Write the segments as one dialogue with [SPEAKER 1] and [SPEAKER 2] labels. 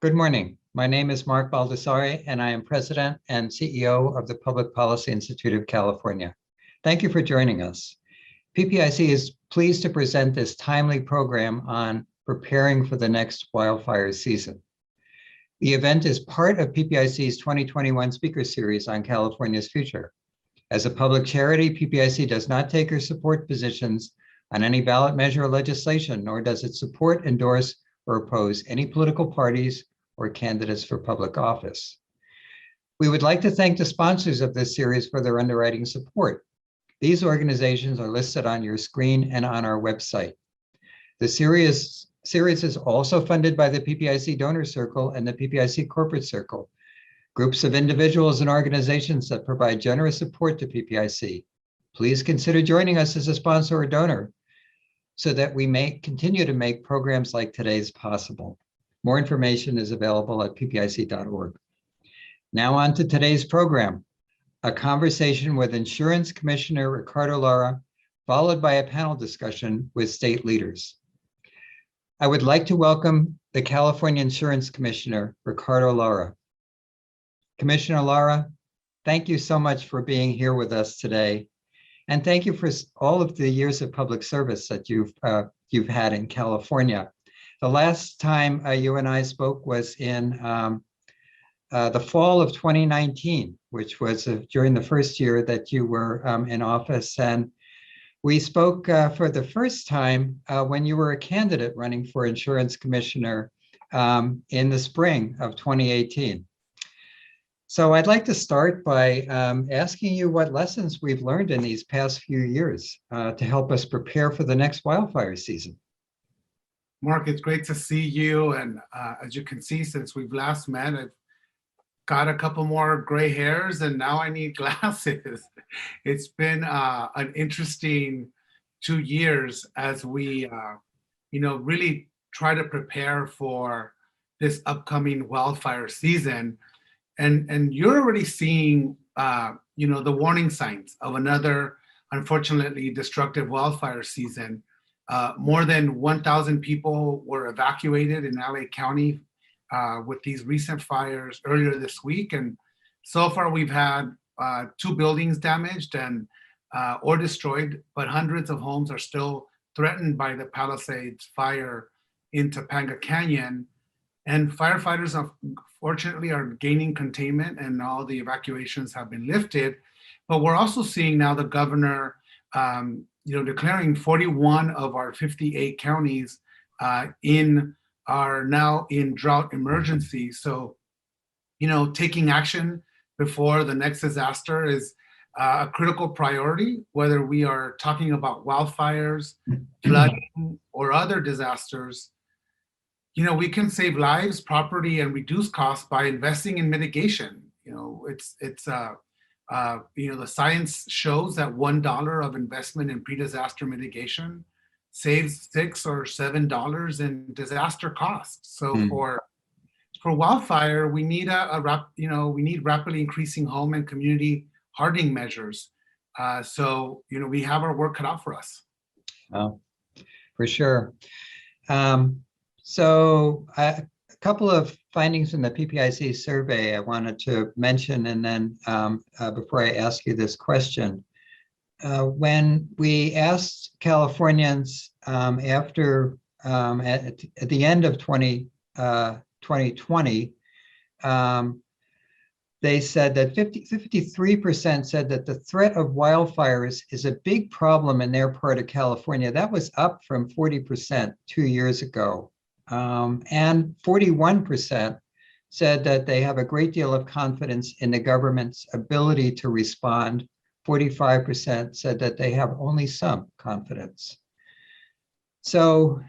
[SPEAKER 1] Good morning. My name is Mark Baldassare, and I am President and CEO of the Public Policy Institute of California. Thank you for joining us. PPIC is pleased to present this timely program on preparing for the next wildfire season. The event is part of PPIC's 2021 speaker series on California's future. As a public charity, PPIC does not take or support positions on any ballot measure or legislation, nor does it support, endorse, or oppose any political parties or candidates for public office. We would like to thank the sponsors of this series for their underwriting support. These organizations are listed on your screen and on our website. The series is also funded by the PPIC Donor Circle and the PPIC Corporate Circle, groups of individuals and organizations that provide generous support to PPIC. Please consider joining us as a sponsor or donor so that we may continue to make programs like today's possible. More information is available at ppic.org. Now on to today's program, a conversation with Insurance Commissioner Ricardo Lara, followed by a panel discussion with state leaders. I would like to welcome the California Insurance Commissioner, Ricardo Lara. Commissioner Lara, thank you so much for being here with us today. And thank you for all of the years of public service that you've had in California. The last time you and I spoke was in the fall of 2019, which was during the first year that you were in office. And we spoke for the first time when you were a candidate running for insurance commissioner in the spring of 2018. So I'd like to start by asking you what lessons we've learned in these past few years to help us prepare for the next wildfire season.
[SPEAKER 2] Mark, it's great to see you. And as you can see, since we've last met, I've got a couple more gray hairs and now I need glasses. It's been an interesting 2 years as we, really try to prepare for this upcoming wildfire season. And you're already seeing, the warning signs of another, unfortunately, destructive wildfire season. More than 1,000 people were evacuated in LA County with these recent fires earlier this week. And so far we've had 2 buildings damaged and or destroyed, but hundreds of homes are still threatened by the Palisades fire in Topanga Canyon. And firefighters, unfortunately, are gaining containment and all the evacuations have been lifted. But we're also seeing now the governor, declaring 41 of our 58 counties are now in drought emergency. So, taking action before the next disaster is a critical priority, whether we are talking about wildfires, flooding, or other disasters. We can save lives, property, and reduce costs by investing in mitigation. The science shows that $1 of investment in pre-disaster mitigation saves $6 or $7 in disaster costs. So for wildfire, we need we need rapidly increasing home and community hardening measures. We have our work cut out for us.
[SPEAKER 1] Oh, for sure. So a couple of findings in the PPIC survey I wanted to mention, and then before I ask you this question. When we asked Californians after at the end of 2020, they said that 53% said that the threat of wildfires is a big problem in their part of California. That was up from 40% 2 years ago. And 41% said that they have a great deal of confidence in the government's ability to respond. 45% said that they have only some confidence. So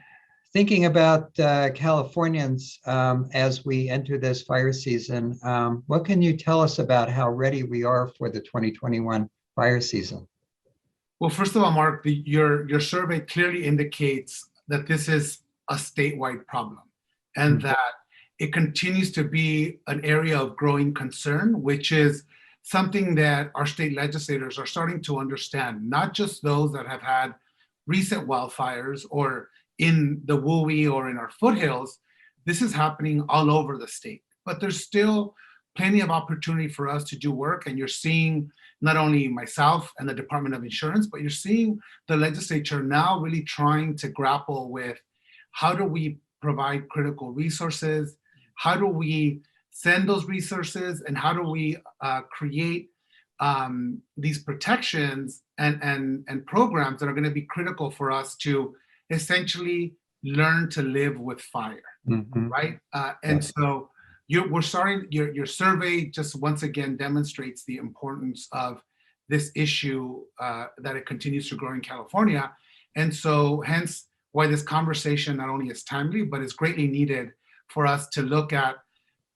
[SPEAKER 1] thinking about Californians as we enter this fire season, what can you tell us about how ready we are for the 2021 fire season?
[SPEAKER 2] Well, first of all, Mark, your survey clearly indicates that this is a statewide problem and that it continues to be an area of growing concern, which is something that our state legislators are starting to understand, not just those that have had recent wildfires or in the WUI or in our foothills, this is happening all over the state, but there's still plenty of opportunity for us to do work. And you're seeing not only myself and the Department of Insurance, but you're seeing the legislature now really trying to grapple with how do we provide critical resources? How do we send those resources? And how do we create these protections and programs that are going to be critical for us to essentially learn to live with fire, right? And so we're starting, your survey just once again demonstrates the importance of this issue, that it continues to grow in California. And so hence why this conversation not only is timely, but is greatly needed for us to look at,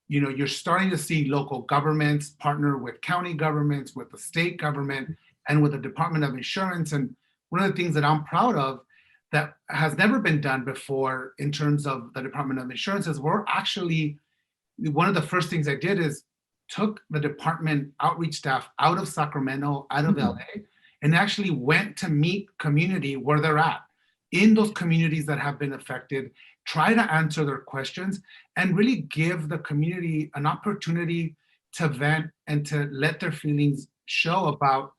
[SPEAKER 2] you're starting to see local governments partner with county governments, with the state government, and with the Department of Insurance. And one of the things that I'm proud of that has never been done before in terms of the Department of Insurance is we're actually, one of the first things I did is took the department outreach staff out of Sacramento, out of LA, and actually went to meet community where they're at, in those communities that have been affected, try to answer their questions, and really give the community an opportunity to vent and to let their feelings show about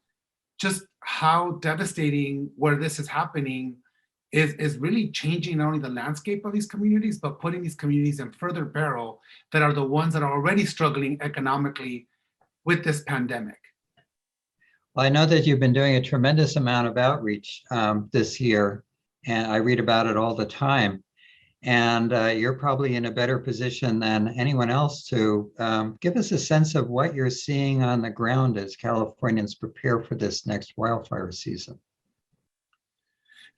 [SPEAKER 2] just how devastating where this is happening is really changing not only the landscape of these communities, but putting these communities in further peril that are the ones that are already struggling economically with this pandemic.
[SPEAKER 1] Well, I know that you've been doing a tremendous amount of outreach this year, and I read about it all the time. And you're probably in a better position than anyone else to give us a sense of what you're seeing on the ground as Californians prepare for this next wildfire season.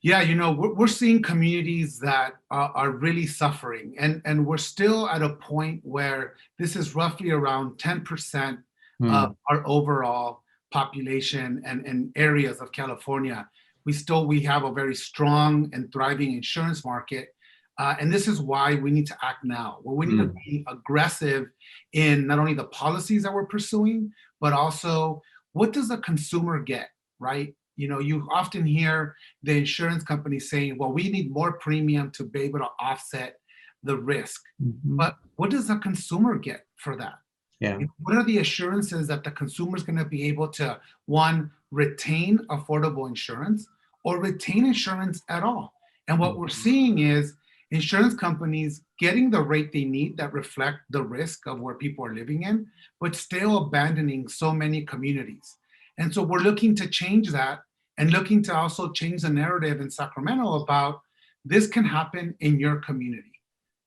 [SPEAKER 2] Yeah, we're seeing communities that are really suffering, and we're still at a point where this is roughly around 10% of our overall population and areas of California. We have a very strong and thriving insurance market, and this is why we need to act now. Well, we need to be aggressive in not only the policies that we're pursuing, but also what does the consumer get, right? You often hear the insurance companies saying, well, we need more premium to be able to offset the risk. But what does the consumer get for that?
[SPEAKER 1] Yeah.
[SPEAKER 2] What are the assurances that the consumer is going to be able to, one, retain affordable insurance or retain insurance at all? And what we're seeing is insurance companies getting the rate they need that reflect the risk of where people are living in, but still abandoning so many communities. And so we're looking to change that, and looking to also change the narrative in Sacramento about this can happen in your community.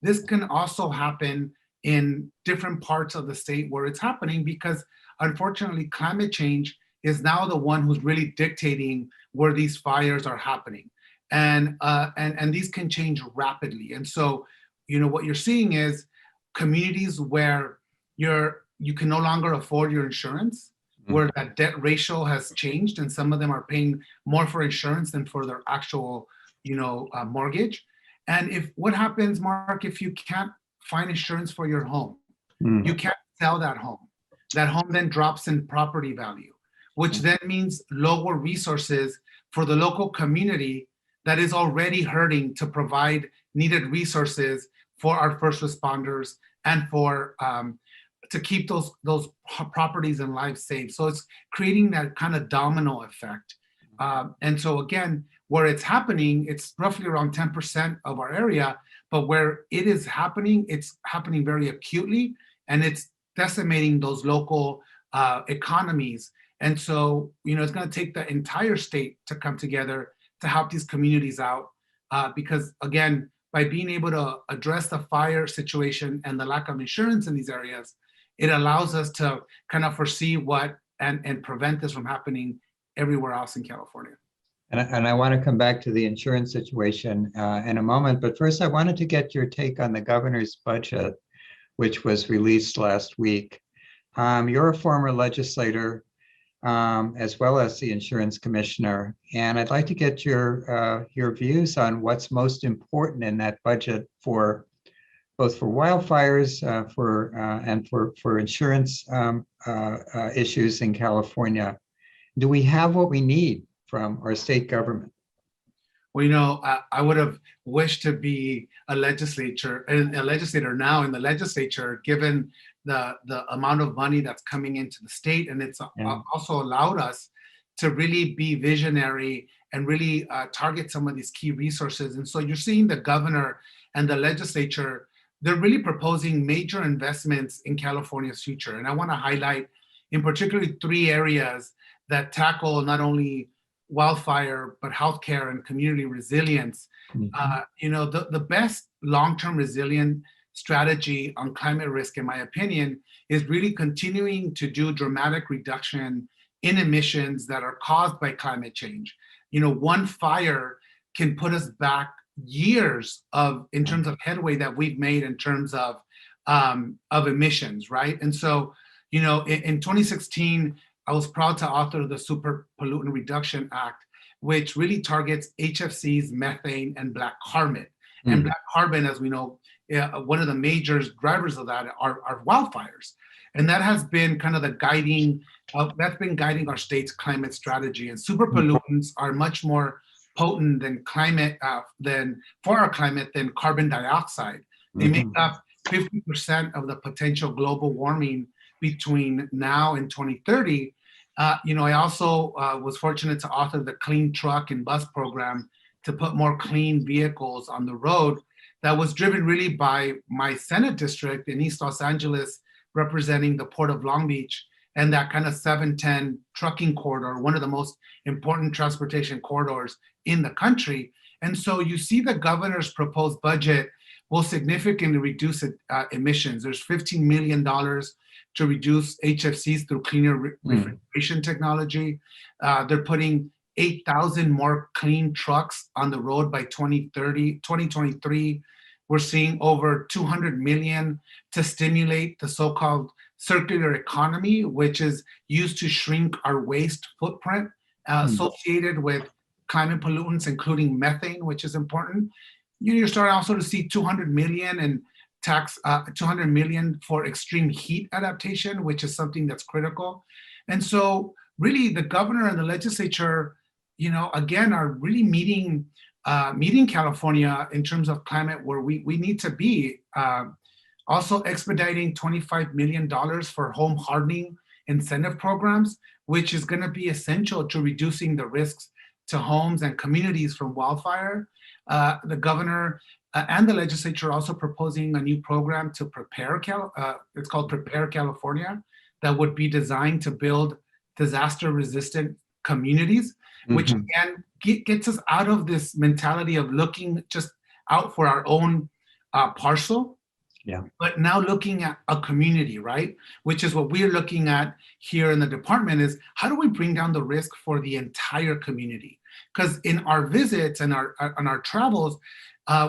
[SPEAKER 2] This can also happen in different parts of the state where it's happening, because unfortunately climate change is now the one who's really dictating where these fires are happening. And these can change rapidly. And so, what you're seeing is communities where you can no longer afford your insurance, where that debt ratio has changed, and some of them are paying more for insurance than for their actual, mortgage. And what happens, Mark, if you can't find insurance for your home? You can't sell that home. That home then drops in property value, which then means lower resources for the local community that is already hurting to provide needed resources for our first responders and for to keep those properties and lives safe. So it's creating that kind of domino effect. And so again, where it's happening, it's roughly around 10% of our area, but where it is happening, it's happening very acutely, and it's decimating those local economies. And so, it's gonna take the entire state to come together to help these communities out, because again, by being able to address the fire situation and the lack of insurance in these areas, it allows us to kind of foresee what and prevent this from happening everywhere else in California.
[SPEAKER 1] And I want to come back to the insurance situation in a moment, but first I wanted to get your take on the governor's budget, which was released last week. You're a former legislator, as well as the insurance commissioner, and I'd like to get your views on what's most important in that budget for both for wildfires and for insurance issues in California. Do we have what we need from our state government?
[SPEAKER 2] Well, I would have wished to be a legislator now in the legislature, given the amount of money that's coming into the state, and it's
[SPEAKER 1] Yeah.
[SPEAKER 2] also allowed us to really be visionary and really target some of these key resources. And so you're seeing the governor and the legislature, they're really proposing major investments in California's future. And I want to highlight in particularly 3 areas that tackle not only wildfire, but healthcare and community resilience. The best long-term resilient strategy on climate risk, in my opinion, is really continuing to do dramatic reduction in emissions that are caused by climate change. One fire can put us back years in terms of headway that we've made in terms of emissions, right? And so, in 2016, I was proud to author the Super Pollutant Reduction Act, which really targets HFCs, methane, and black carbon. And black carbon, as we know, one of the major drivers of that are wildfires. And that has been kind of guiding our state's climate strategy. And super pollutants are much more potent than for our climate than carbon dioxide. They make up 50% of the potential global warming between now and 2030. I also was fortunate to author the Clean Truck and Bus program to put more clean vehicles on the road. That was driven really by my Senate district in East Los Angeles, representing the Port of Long Beach, and that kind of 710 trucking corridor, one of the most important transportation corridors in the country. And so you see the governor's proposed budget will significantly reduce emissions. There's $15 million to reduce HFCs through cleaner refrigeration technology. They're putting 8,000 more clean trucks on the road by 2023. We're seeing over 200 million to stimulate the so-called circular economy, which is used to shrink our waste footprint associated with climate pollutants, including methane, which is important. You're starting also to see 200 million and tax 200 million for extreme heat adaptation, which is something that's critical. And so really the governor and the legislature, again, are really meeting California in terms of climate where we need to be. Also expediting $25 million for home hardening incentive programs, which is going to be essential to reducing the risks to homes and communities from wildfire. The governor and the legislature are also proposing a new program to prepare, it's called Prepare California, that would be designed to build disaster-resistant communities, which again gets us out of this mentality of looking just out for our own parcel, but now looking at a community, right? Which is what we're looking at here in the department is how do we bring down the risk for the entire community? Because in our visits and on our travels,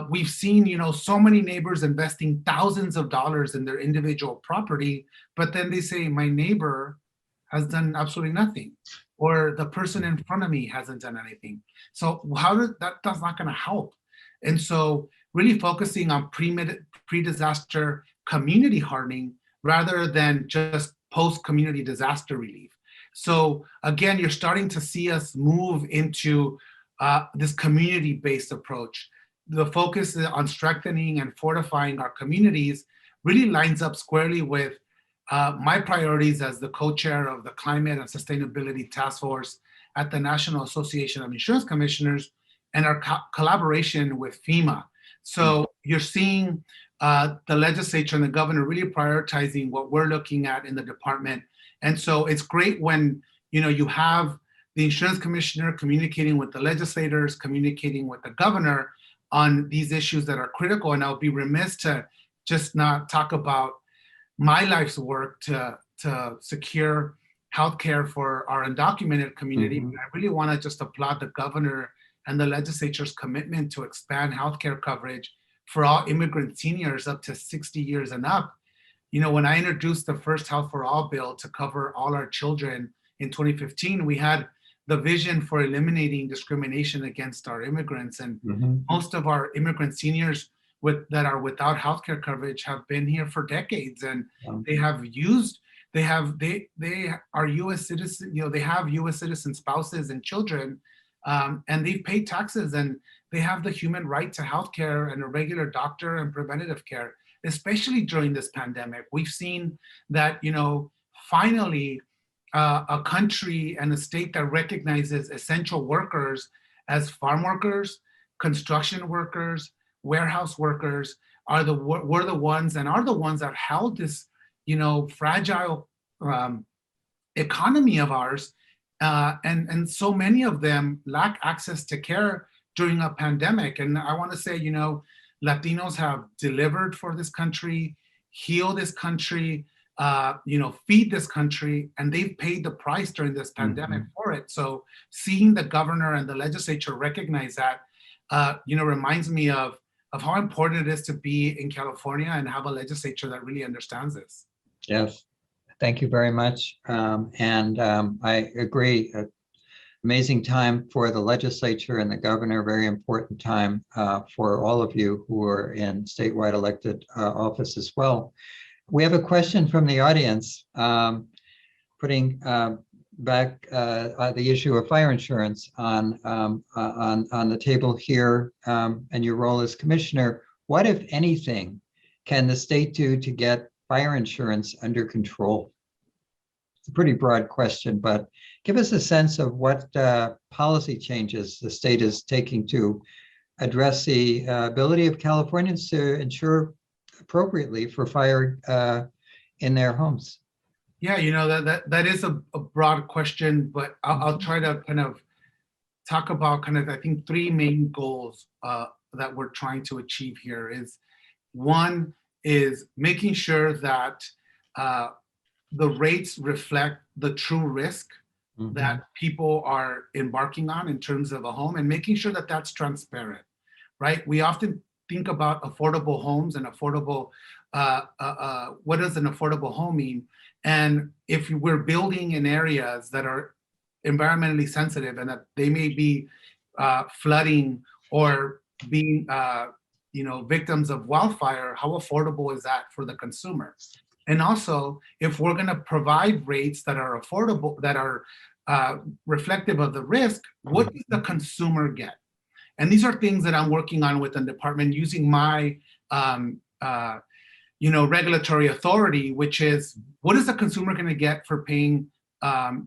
[SPEAKER 2] we've seen, so many neighbors investing thousands of dollars in their individual property, but then they say, my neighbor has done absolutely nothing, or the person in front of me hasn't done anything. So that's not going to help. And so really focusing on pre-disaster community hardening rather than just post-community disaster relief. So again, you're starting to see us move into this community-based approach. The focus on strengthening and fortifying our communities really lines up squarely with my priorities as the co-chair of the Climate and Sustainability Task Force at the National Association of Insurance Commissioners and our collaboration with FEMA. So you're seeing the legislature and the governor really prioritizing what we're looking at in the department. And so it's great when you have the insurance commissioner communicating with the legislators, communicating with the governor on these issues that are critical. And I'll be remiss to just not talk about my life's work to secure healthcare for our undocumented community. I really want to just applaud the governor and the legislature's commitment to expand healthcare coverage for all immigrant seniors up to 60 years and up. When I introduced the first Health for All bill to cover all our children in 2015, we had the vision for eliminating discrimination against our immigrants. And most of our immigrant seniors that are without healthcare coverage have been here for decades, and they are U.S. citizens, they have U.S. citizen spouses and children and they've paid taxes, and they have the human right to healthcare and a regular doctor and preventative care, especially during this pandemic. We've seen that, finally, a country and a state that recognizes essential workers as farm workers, construction workers, warehouse workers were the ones and are the ones that held this, fragile economy of ours. And so many of them lack access to care during a pandemic. And I want to say, Latinos have delivered for this country, heal this country, feed this country, and they've paid the price during this pandemic for it. So seeing the governor and the legislature recognize that, reminds me of how important it is to be in California and have a legislature that really understands this.
[SPEAKER 1] Yes, thank you very much. I agree. Amazing time for the legislature and the governor, very important time for all of you who are in statewide elected office as well. We have a question from the audience, putting back the issue of fire insurance on the table here, and your role as commissioner. What, if anything, can the state do to get fire insurance under control? It's a pretty broad question, but give us a sense of what policy changes the state is taking to address the ability of Californians to insure appropriately for fire in their homes.
[SPEAKER 2] Yeah, that is a broad question, but I'll try to kind of talk about I think three main goals that we're trying to achieve here. Is one is making sure that the rates reflect the true risk that people are embarking on in terms of a home, and making sure that that's transparent, right? We often think about affordable homes and affordable, what does an affordable home mean? And if we're building in areas that are environmentally sensitive and that they may be flooding or being victims of wildfire, how affordable is that for the consumer? And also, if we're going to provide rates that are affordable, that are reflective of the risk, what does the consumer get? And these are things that I'm working on with the department using my regulatory authority, which is, what is the consumer going to get for paying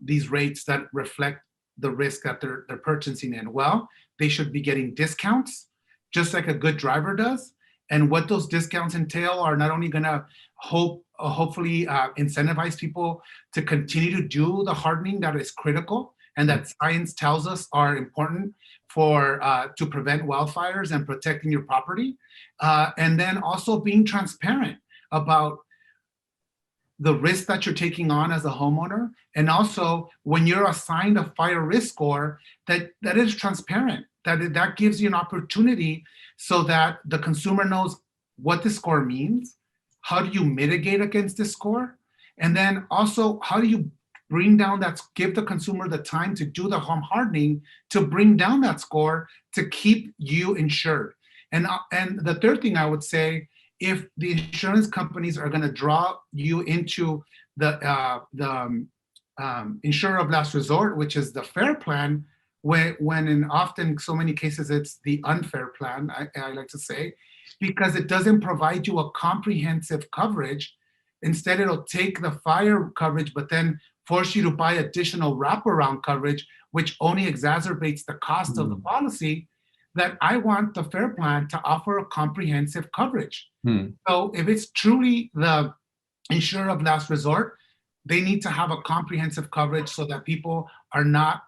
[SPEAKER 2] these rates that reflect the risk that they're purchasing in? Well, they should be getting discounts, just like a good driver does. And what those discounts entail are not only going to hopefully incentivize people to continue to do the hardening that is critical and that science tells us are important for to prevent wildfires and protecting your property, and then also being transparent about the risk that you're taking on as a homeowner, and also when you're assigned a fire risk score, that is transparent, that gives you an opportunity so that the consumer knows what the score means, how do you mitigate against this score, and then also how do you bring down that, give the consumer the time to do the home hardening to bring down that score to keep you insured. And the third thing I would say, if the insurance companies are going to draw you into the insurer of last resort, which is the fair plan, when in often so many cases it's the unfair plan, I like to say, because it doesn't provide you a comprehensive coverage. Instead, it'll take the fire coverage, but then force you to buy additional wraparound coverage, which only exacerbates the cost of the policy. That I want the fair plan to offer a comprehensive coverage. So if it's truly the insurer of last resort, they need to have a comprehensive coverage so that people are not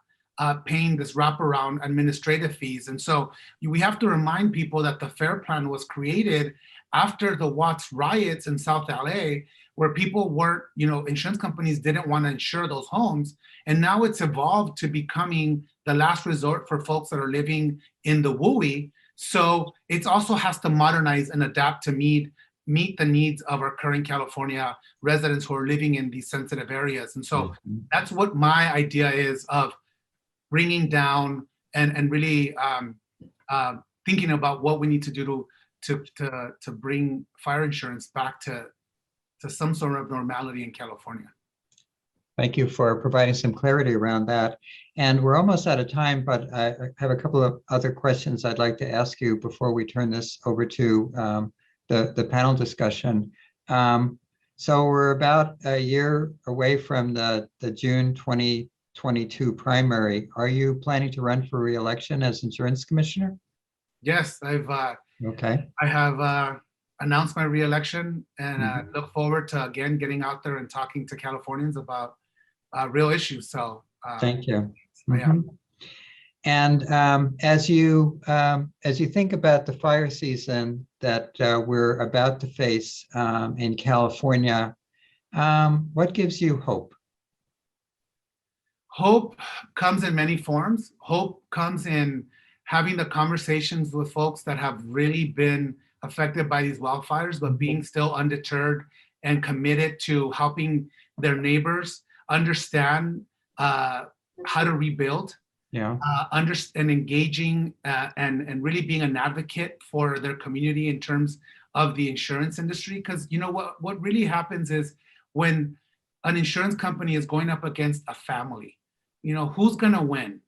[SPEAKER 2] paying this wraparound administrative fees. And so we have to remind people that the FAIR Plan was created after the Watts riots in South LA, where people weren't, insurance companies didn't want to insure those homes. And now it's evolved to becoming the last resort for folks that are living in the WUI. So it also has to modernize and adapt to meet the needs of our current California residents who are living in these sensitive areas. And so that's what my idea is of bringing down and really thinking about what we need to do to bring fire insurance back to some sort of normality in California.
[SPEAKER 1] Thank you for providing some clarity around that. And we're almost out of time, but I have a couple of other questions I'd like to ask you before we turn this over to the panel discussion. So we're about a year away from the June 2022 primary. Are you planning to run for re-election as insurance commissioner?
[SPEAKER 2] Yes,
[SPEAKER 1] Okay.
[SPEAKER 2] I have announced my re-election, and look forward to again getting out there and talking to Californians about real issues. So
[SPEAKER 1] Thank you.
[SPEAKER 2] yeah.
[SPEAKER 1] And as you think about the fire season that we're about to face in California, what gives you hope?
[SPEAKER 2] Hope comes in many forms. Hope comes in having the conversations with folks that have really been affected by these wildfires, but being still undeterred and committed to helping their neighbors understand how to rebuild.
[SPEAKER 1] Yeah.
[SPEAKER 2] And engaging and really being an advocate for their community in terms of the insurance industry. Because you know what really happens is when an insurance company is going up against a family, you know, who's gonna win,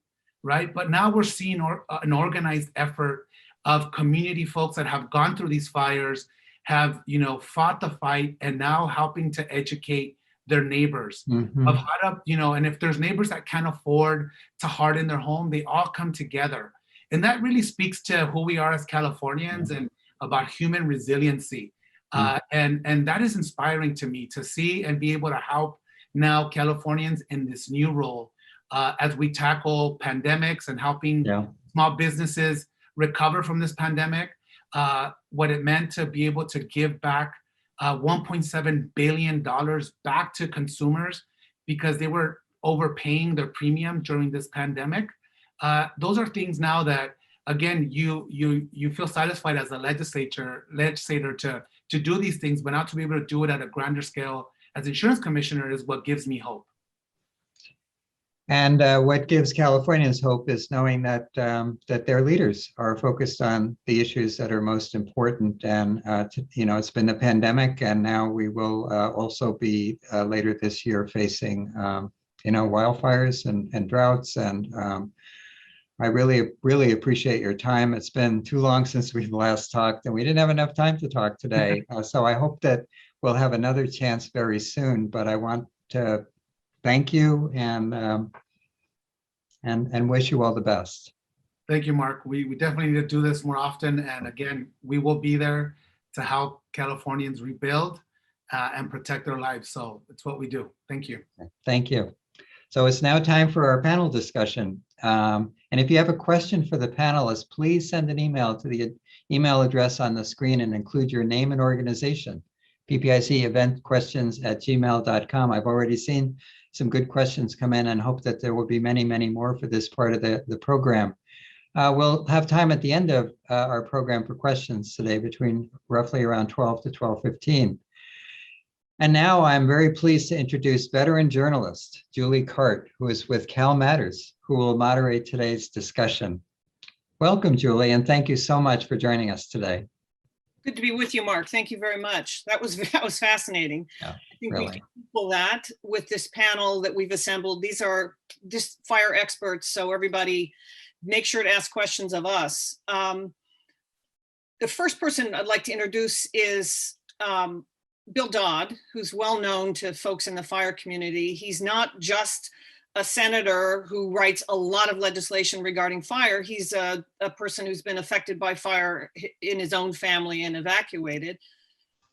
[SPEAKER 2] right? But now we're seeing an organized effort of community folks that have gone through these fires, have, you know, fought the fight, and now helping to educate their neighbors of how to, you know, and if there's neighbors that can't afford to harden their home, they all come together. And that really speaks to who we are as Californians and about human resiliency. And that is inspiring to me to see and be able to help now Californians in this new role as we tackle pandemics and helping small businesses recover from this pandemic, what it meant to be able to give back $1.7 billion back to consumers because they were overpaying their premium during this pandemic. Those are things now that, again, you feel satisfied as a legislator to do these things, but not to be able to do it at a grander scale as insurance commissioner is what gives me hope.
[SPEAKER 1] And what gives Californians hope is knowing that that their leaders are focused on the issues that are most important. And you know, it's been the pandemic, and now we will also be later this year facing you know, wildfires and droughts. And I really appreciate your time. It's been too long since we've last talked, and we didn't have enough time to talk today. So I hope that we'll have another chance very soon. But I want to thank you and wish you all the best.
[SPEAKER 2] Thank you, Mark. We definitely need to do this more often. And again, we will be there to help Californians rebuild and protect their lives. So it's what we do. Thank you.
[SPEAKER 1] Thank you. So it's now time for our panel discussion. And if you have a question for the panelists, please send an email to the email address on the screen and include your name and organization. ppiceventquestions@gmail.com. I've already seen some good questions come in and hope that there will be many, many more for this part of the program. We'll have time at the end of our program for questions today between roughly around 12 to 12:15. And now I'm very pleased to introduce veteran journalist Julie Cart, who is with CalMatters, who will moderate today's discussion. Welcome, Julie, and thank you so much for joining us today.
[SPEAKER 3] Good to be with you, Mark. Thank you very much. That was fascinating.
[SPEAKER 1] Yeah,
[SPEAKER 3] I think
[SPEAKER 1] really.
[SPEAKER 3] we can equal that with this panel that we've assembled. These are just fire experts, so everybody make sure to ask questions of us. The first person I'd like to introduce is Bill Dodd, who's well known to folks in the fire community. He's not just a senator who writes a lot of legislation regarding fire. He's a person who's been affected by fire in his own family and evacuated.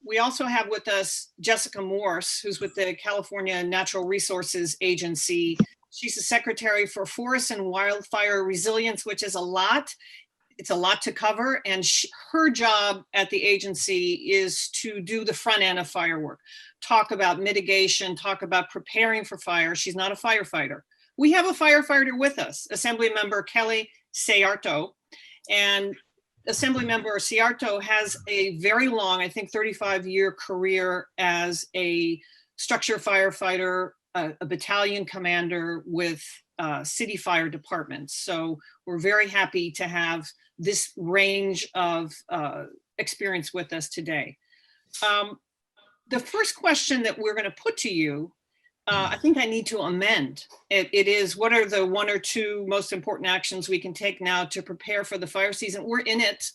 [SPEAKER 3] We also have with us Jessica Morse, who's with the California Natural Resources Agency. She's the Secretary for Forest and Wildfire Resilience, which is a lot. It's a lot to cover, and her job at the agency is to do the front end of firework, talk about mitigation, talk about preparing for fire. She's not a firefighter. We have a firefighter with us, Assemblymember Kelly Seyarto, and Assemblymember Seyarto has a very long, I think 35-year career as a structure firefighter, a battalion commander with city fire departments. So we're very happy to have this range of experience with us today. The first question that we're going to put to you I think I need to amend. It is, what are the one or two most important actions we can take now to prepare for the fire season? We're in it.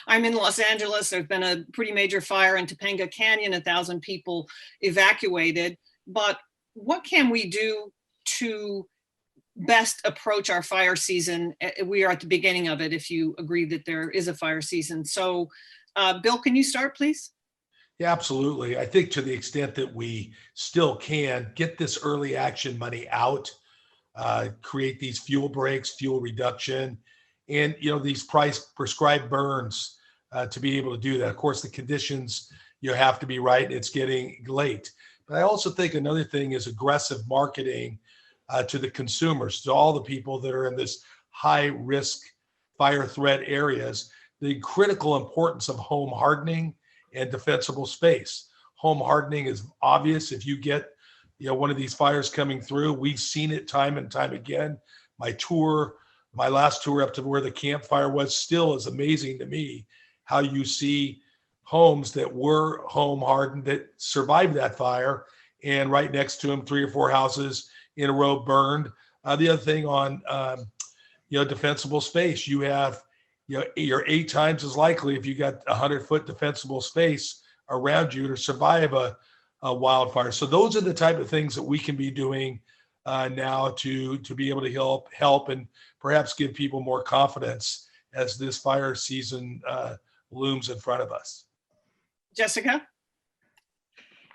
[SPEAKER 3] I'm in Los Angeles. There's been a pretty major fire in Topanga Canyon, 1,000 people evacuated. But what can we do to best approach our fire season? We are at the beginning of it, if you agree that there is a fire season. So Bill, can you start, please?
[SPEAKER 4] Yeah, absolutely. I think to the extent that we still can get this early action money out, create these fuel breaks, fuel reduction, and these price prescribed burns to be able to do that. Of course, the conditions have to be right. It's getting late. But I also think another thing is aggressive marketing to the consumers, to all the people that are in this high risk fire threat areas, the critical importance of home hardening and defensible space. Home hardening is obvious. If you get one of these fires coming through, we've seen it time and time again. My last tour up to where the campfire was still is amazing to me, how you see homes that were home hardened that survived that fire, and right next to them 3 or 4 houses in a row burned. The other thing on defensible space, you have you're 8 times as likely if you got 100-foot defensible space around you to survive a wildfire. So those are the type of things that we can be doing now to be able to help and perhaps give people more confidence as this fire season looms in front of us.
[SPEAKER 3] Jessica?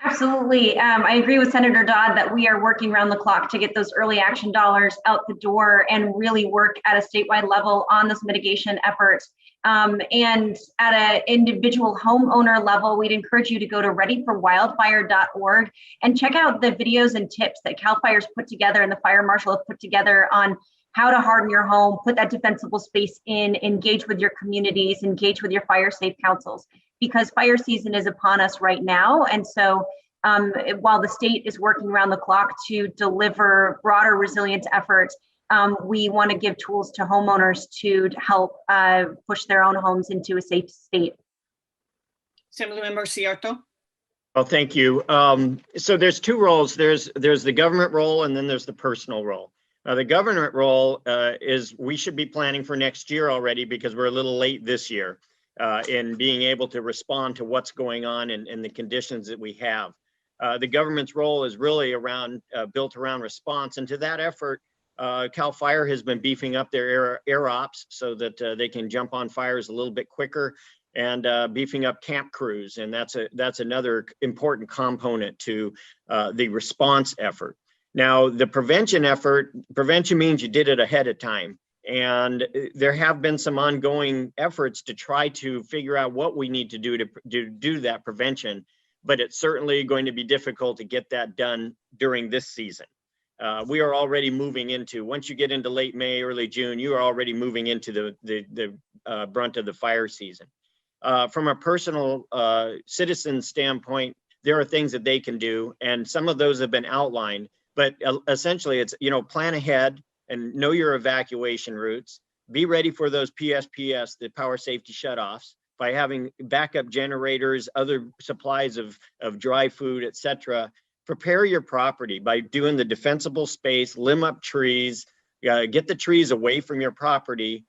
[SPEAKER 5] Absolutely. I agree with Senator Dodd that we are working around the clock to get those early action dollars out the door and really work at a statewide level on this mitigation effort. And at an individual homeowner level, we'd encourage you to go to readyforwildfire.org and check out the videos and tips that CAL FIRE's put together and the fire marshal have put together on how to harden your home, put that defensible space in, engage with your communities, engage with your fire safe councils, because fire season is upon us right now. And so while the state is working around the clock to deliver broader resilience efforts, we want to give tools to homeowners to help push their own homes into a safe state.
[SPEAKER 3] Assemblymember Seyarto.
[SPEAKER 6] Well, thank you. So there's 2 roles. There's the government role, and then there's the personal role. The government role is we should be planning for next year already, because we're a little late this year in being able to respond to what's going on and the conditions that we have. The government's role is really built around response, and to that effort, CAL FIRE has been beefing up their air ops so that they can jump on fires a little bit quicker, and beefing up camp crews, and that's another important component to the response effort. Now, the prevention means you did it ahead of time. And there have been some ongoing efforts to try to figure out what we need to do to do that prevention, but it's certainly going to be difficult to get that done during this season. We are already moving into, once you get into late May, early June, you are already moving into the brunt of the fire season. From a personal citizen standpoint, there are things that they can do, and some of those have been outlined, but essentially it's, plan ahead and know your evacuation routes. Be ready for those PSPS, the power safety shutoffs, by having backup generators, other supplies of dry food, etc. Prepare your property by doing the defensible space, limb up trees, get the trees away from your property,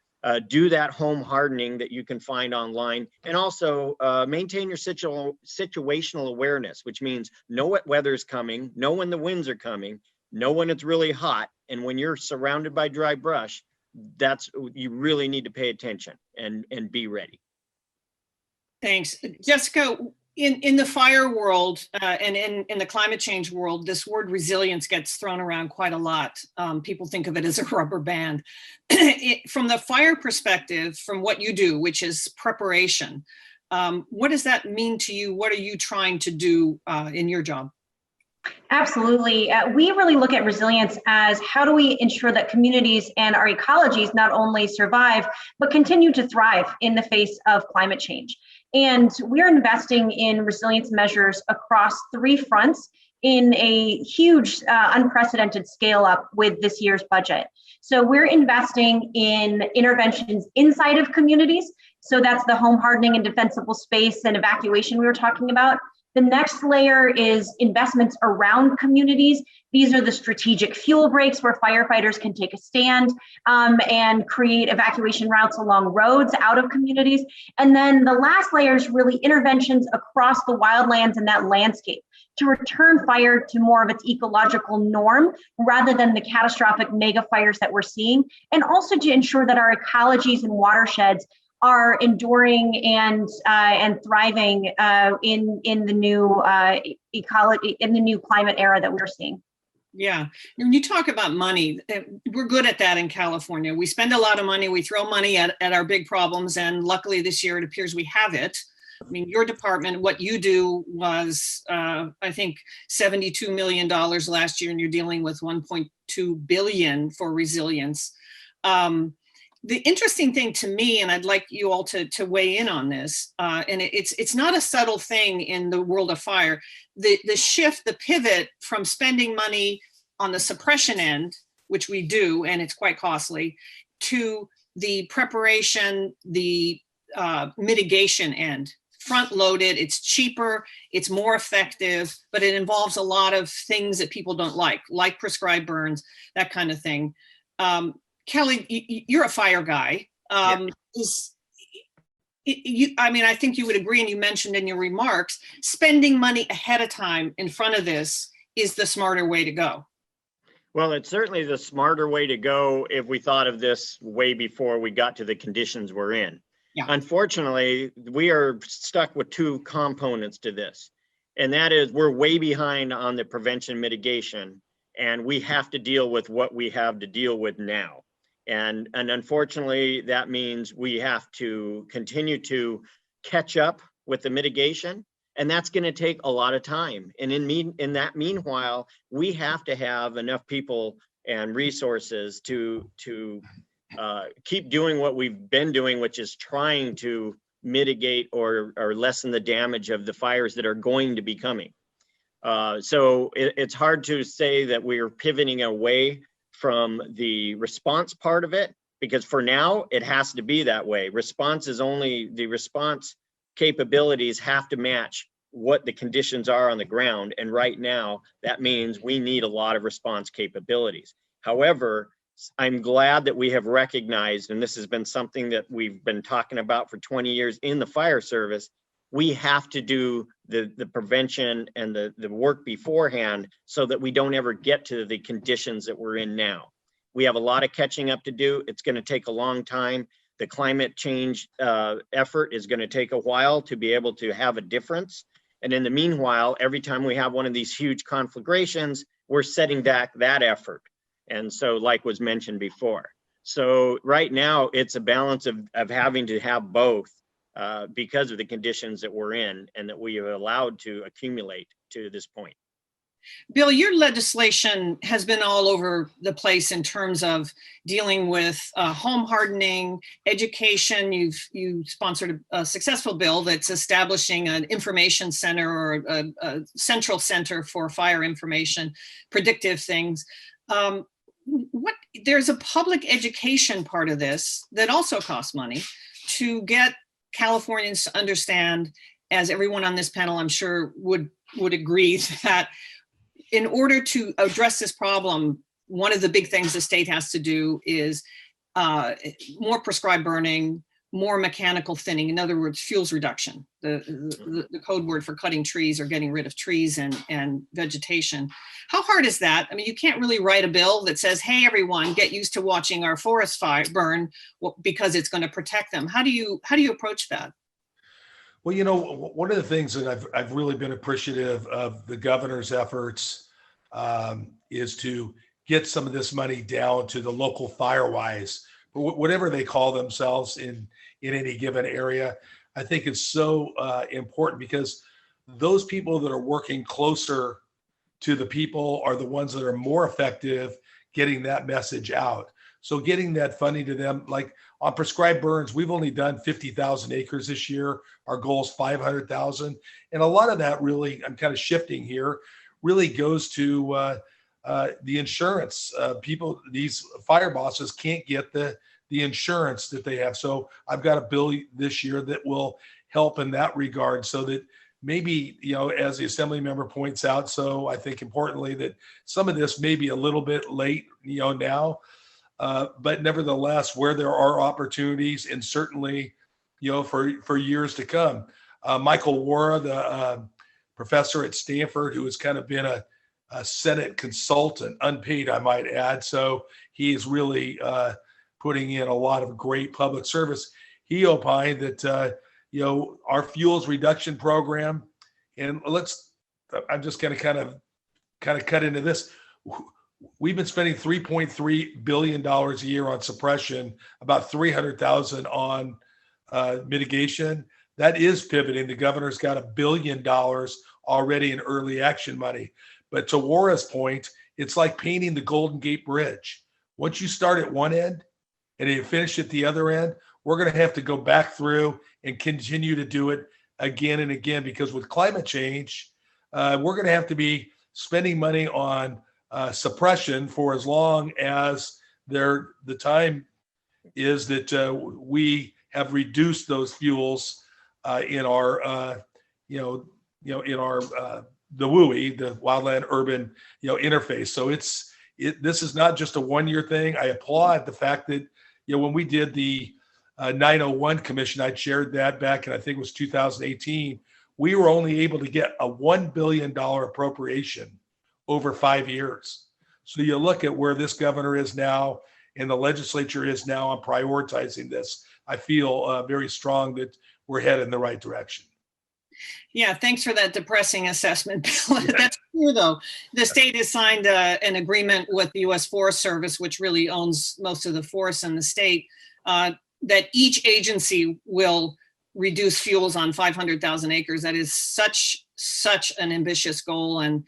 [SPEAKER 6] do that home hardening that you can find online, and also maintain your situational awareness, which means know what weather's coming, know when the winds are coming, know when it's really hot, and when you're surrounded by dry brush, you really need to pay attention and be ready.
[SPEAKER 3] Thanks. Jessica, in the fire world and in the climate change world, this word resilience gets thrown around quite a lot. People think of it as a rubber band. From the fire perspective, from what you do, which is preparation, what does that mean to you? What are you trying to do in your job?
[SPEAKER 5] Absolutely. We really look at resilience as how do we ensure that communities and our ecologies not only survive, but continue to thrive in the face of climate change. And we're investing in resilience measures across 3 fronts in a huge, unprecedented scale up with this year's budget. So we're investing in interventions inside of communities. So that's the home hardening and defensible space and evacuation we were talking about. The next layer is investments around communities. These are the strategic fuel breaks where firefighters can take a stand and create evacuation routes along roads out of communities. And then the last layer is really interventions across the wildlands and that landscape to return fire to more of its ecological norm rather than the catastrophic mega fires that we're seeing, and also to ensure that our ecologies and watersheds are enduring and thriving in the new ecology, in the new climate era that we're seeing.
[SPEAKER 3] Yeah, when you talk about money, we're good at that in California. We spend a lot of money, we throw money at our big problems, and luckily this year it appears we have it. I mean, your department, what you do was, I think, $72 million last year, and you're dealing with 1.2 billion for resilience. The interesting thing to me, and I'd like you all to weigh in on this, and it's not a subtle thing in the world of fire, the shift, the pivot from spending money on the suppression end, which we do, and it's quite costly, to the preparation, the mitigation end. Front loaded, it's cheaper, it's more effective, but it involves a lot of things that people don't like prescribed burns, that kind of thing. Kelly, you're a fire guy. I mean, I think you would agree, and you mentioned in your remarks, spending money ahead of time in front of this is the smarter way to go.
[SPEAKER 6] Well, it's certainly the smarter way to go if we thought of this way before we got to the conditions we're in.
[SPEAKER 3] Yeah.
[SPEAKER 6] Unfortunately, we are stuck with two components to this, and that is we're way behind on the prevention mitigation, and we have to deal with what we have to deal with now. And unfortunately, that means we have to continue to catch up with the mitigation, and that's going to take a lot of time. And in that meanwhile, we have to have enough people and resources to keep doing what we've been doing, which is trying to mitigate or lessen the damage of the fires that are going to be coming. So it's hard to say that we're pivoting away from the response part of it, because for now it has to be that way. Response is only, the response capabilities have to match what the conditions are on the ground. And right now that means we need a lot of response capabilities. However, I'm glad that we have recognized, and this has been something that we've been talking about for 20 years in the fire service, we have to do the prevention and the work beforehand so that we don't ever get to the conditions that we're in now. We have a lot of catching up to do. It's going to take a long time. The climate change effort is going to take a while to be able to have a difference. And in the meanwhile, every time we have one of these huge conflagrations, we're setting back that effort. And so, like was mentioned before. So right now it's a balance of having to have both because of the conditions that we're in and that we are allowed to accumulate to this point.
[SPEAKER 3] Bill, your legislation has been all over the place in terms of dealing with home hardening, education. You sponsored a successful bill that's establishing an information center or a central center for fire information, predictive things. There's a public education part of this that also costs money to get Californians to understand, as everyone on this panel I'm sure would agree, that in order to address this problem, one of the big things the state has to do is more prescribed burning, more mechanical thinning. In other words, fuels reduction, the code word for cutting trees or getting rid of trees and vegetation. How hard is that? I mean, you can't really write a bill that says, hey, everyone, get used to watching our forest fire burn because it's going to protect them. How do you approach that?
[SPEAKER 4] Well, you know, one of the things that I've really been appreciative of the governor's efforts is to get some of this money down to the local firewise, or whatever they call themselves in any given area. I think it's so important because those people that are working closer to the people are the ones that are more effective getting that message out. So getting that funding to them, like on prescribed burns, we've only done 50,000 acres this year. Our goal is 500,000. And a lot of that really, I'm kind of shifting here, really goes to the insurance. People, these fire bosses can't get the insurance that they have. So I've got a bill this year that will help in that regard so that maybe, as the Assembly member points out, so I think importantly that some of this may be a little bit late, now, but nevertheless, where there are opportunities, and certainly, for years to come. Michael Wara, the professor at Stanford, who has kind of been a Senate consultant, unpaid, I might add. So he is really putting in a lot of great public service. He opined that, our fuels reduction program, and I'm just going to kind of cut into this. We've been spending $3.3 billion a year on suppression, about 300,000 on mitigation. That is pivoting. The governor's got $1 billion already in early action money. But to Wara's point, it's like painting the Golden Gate Bridge. Once you start at one end and you finish at the other end, we're going to have to go back through and continue to do it again and again, because with climate change, we're going to have to be spending money on suppression for as long as the time is that we have reduced those fuels in our in our the WUI, the wildland urban interface. So this is not just a one-year thing. I applaud the fact that when we did the 901 commission, I chaired that back in, I think it was 2018. We were only able to get a $1 billion appropriation over 5 years. So you look at where this governor is now and the legislature is now on prioritizing this. I feel very strong that we're headed in the right direction.
[SPEAKER 3] Yeah, thanks for that depressing assessment, Bill. That's true, though. The state has signed an agreement with the U.S. Forest Service, which really owns most of the forests in the state, that each agency will reduce fuels on 500,000 acres. That is such an ambitious goal and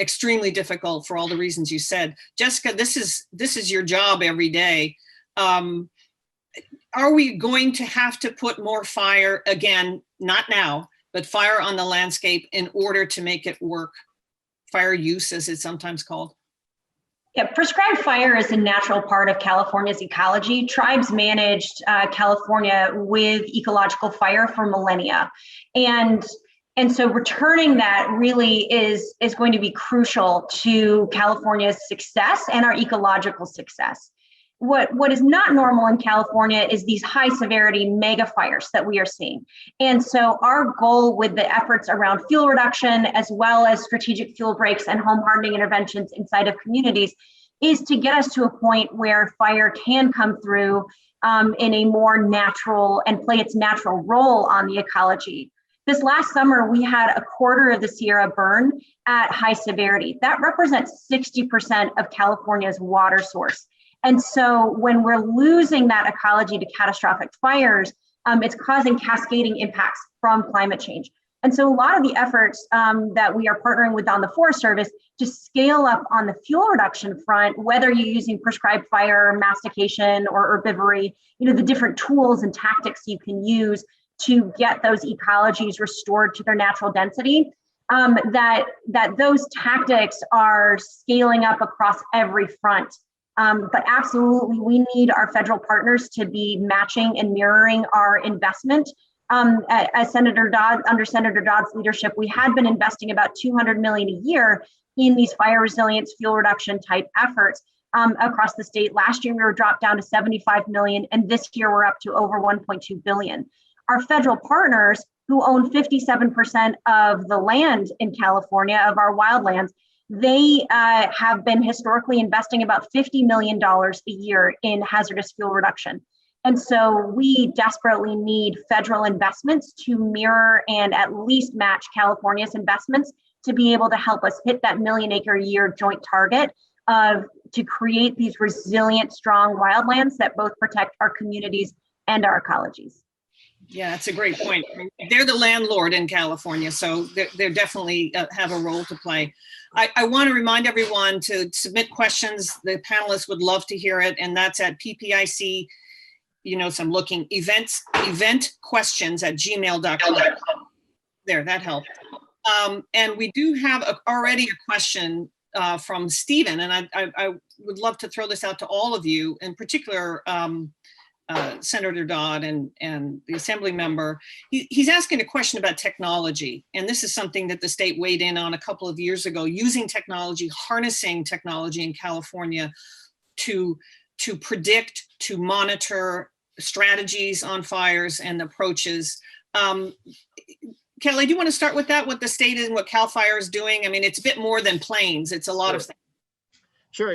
[SPEAKER 3] extremely difficult for all the reasons you said. Jessica, this is your job every day. Are we going to have to put more fire, again, not now, but fire on the landscape in order to make it work? Fire use, as it's sometimes called.
[SPEAKER 5] Yeah, prescribed fire is a natural part of California's ecology. Tribes managed California with ecological fire for millennia. And so returning that really is going to be crucial to California's success and our ecological success. What is not normal in California is these high severity mega fires that we are seeing. And so our goal with the efforts around fuel reduction, as well as strategic fuel breaks and home hardening interventions inside of communities, is to get us to a point where fire can come through in a more natural and play its natural role on the ecology. This last summer, we had a quarter of the Sierra burn at high severity. That represents 60% of California's water source. And so when we're losing that ecology to catastrophic fires, it's causing cascading impacts from climate change. And so a lot of the efforts that we are partnering with on the Forest Service to scale up on the fuel reduction front, whether you're using prescribed fire, mastication, or herbivory, the different tools and tactics you can use to get those ecologies restored to their natural density, that those tactics are scaling up across every front. But absolutely, we need our federal partners to be matching and mirroring our investment. As Senator Dodd, under Senator Dodd's leadership, we had been investing about $200 million a year in these fire resilience, fuel reduction type efforts across the state. Last year, we were dropped down to $75 million, and this year we're up to over $1.2 billion. Our federal partners, who own 57% of the land in California, of our wildlands, they have been historically investing about $50 million a year in hazardous fuel reduction. And so we desperately need federal investments to mirror and at least match California's investments to be able to help us hit that 1 million acre a year joint target to create these resilient, strong wildlands that both protect our communities and our ecologies.
[SPEAKER 3] Yeah, that's a great point. They're the landlord in California, so they definitely have a role to play. I want to remind everyone to submit questions. The panelists would love to hear it, and that's at PPIC, so I'm looking, eventquestions@gmail.com. There, that helped. And we do have already a question from Stephen, and I would love to throw this out to all of you, in particular, Senator Dodd and the Assembly member. He's asking a question about technology. And this is something that the state weighed in on a couple of years ago, using technology, harnessing technology in California to predict, to monitor strategies on fires and approaches. Kelly, do you want to start with that, what the state is and what CAL FIRE is doing? I mean, it's a bit more than planes. It's a lot of things.
[SPEAKER 6] Sure.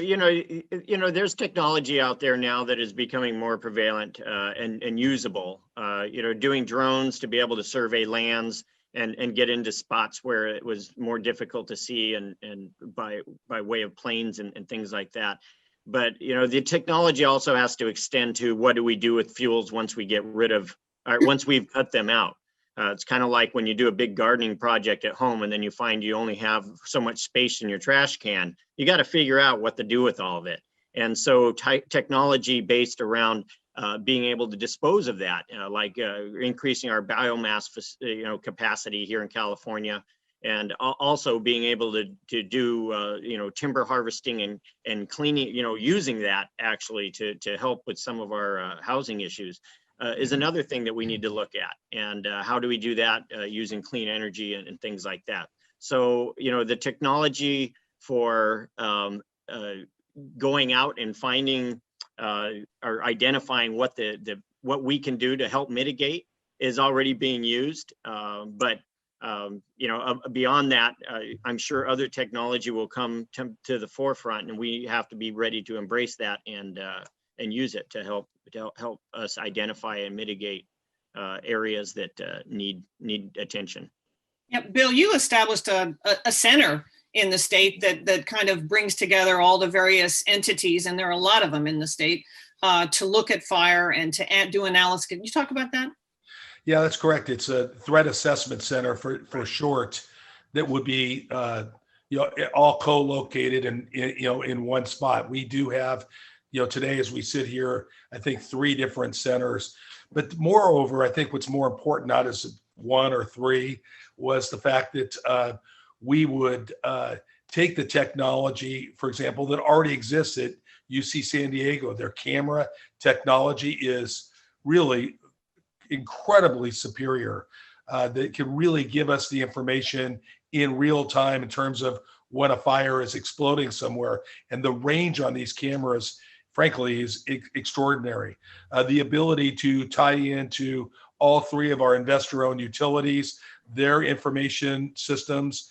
[SPEAKER 6] There's technology out there now that is becoming more prevalent and usable. Doing drones to be able to survey lands and get into spots where it was more difficult to see and by way of planes and things like that. But, the technology also has to extend to what do we do with fuels once we get rid of, or once we've cut them out. It's kind of like when you do a big gardening project at home and then you find you only have so much space in your trash can, you got to figure out what to do with all of it. And so technology based around being able to dispose of that, like increasing our biomass capacity here in California, and also being able to do timber harvesting and cleaning, using that actually to help with some of our housing issues. Is another thing that we need to look at. And how do we do that using clean energy and things like that? So, the technology for going out and finding or identifying what what we can do to help mitigate is already being used. But beyond that, I'm sure other technology will come to the forefront, and we have to be ready to embrace that and use it to help us identify and mitigate areas that need attention.
[SPEAKER 3] Yeah, Bill, you established a center in the state that kind of brings together all the various entities, and there are a lot of them in the state, to look at fire and to do analysis. Can you talk about that?
[SPEAKER 4] Yeah, that's correct. It's a threat assessment center for short that would be all co-located and in one spot. We do have today, as we sit here, I think 3 different centers. But moreover, I think what's more important, not as 1 or 3, was the fact that we would take the technology, for example, that already exists at UC San Diego. Their camera technology is really incredibly superior. That can really give us the information in real time in terms of when a fire is exploding somewhere. And the range on these cameras, frankly, is extraordinary. The ability to tie into all 3 of our investor-owned utilities, their information systems.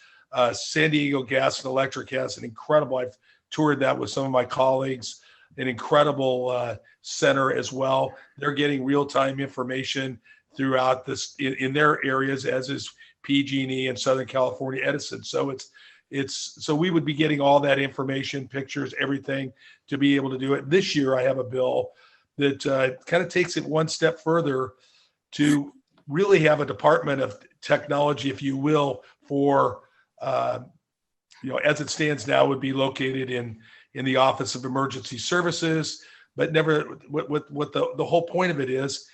[SPEAKER 4] San Diego Gas and Electric has an incredible, I've toured that with some of my colleagues, an incredible center as well. They're getting real-time information throughout this in their areas, as is PG&E and Southern California Edison. So so we would be getting all that information, pictures, everything to be able to do it. This year, I have a bill that kind of takes it one step further to really have a department of technology, if you will, for, as it stands now, would be located in the Office of Emergency Services. But never, what the whole point of it is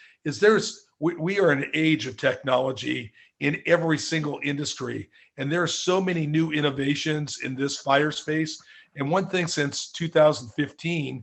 [SPEAKER 4] we are in an age of technology in every single industry. And there are so many new innovations in this fire space. And one thing since 2015,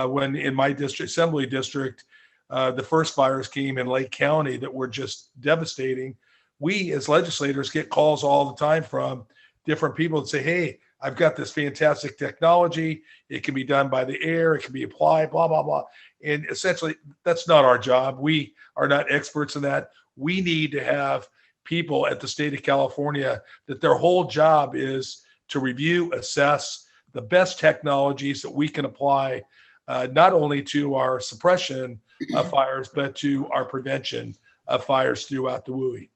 [SPEAKER 4] when in my district, Assembly district, the first fires came in Lake County that were just devastating. We as legislators get calls all the time from different people that say, hey, I've got this fantastic technology. It can be done by the air. It can be applied, blah, blah, blah. And essentially, that's not our job. We are not experts in that. We need to have people at the state of California that their whole job is to review, assess the best technologies that we can apply, not only to our suppression of fires, but to our prevention of fires throughout the WUI.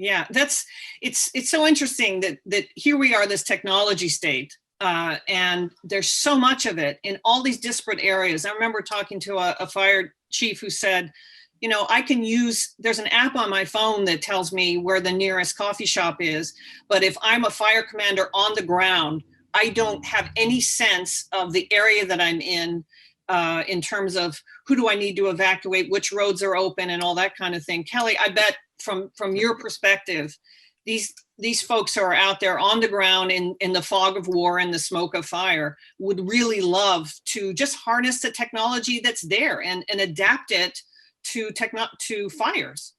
[SPEAKER 3] Yeah, it's so interesting that here we are, this technology state, and there's so much of it in all these disparate areas. I remember talking to a fire chief who said, I can there's an app on my phone that tells me where the nearest coffee shop is. But if I'm a fire commander on the ground, I don't have any sense of the area that I'm in terms of who do I need to evacuate, which roads are open and all that kind of thing. Kelly, I bet from your perspective, these these folks who are out there on the ground in the fog of war and the smoke of fire would really love to just harness the technology that's there and adapt it to fires.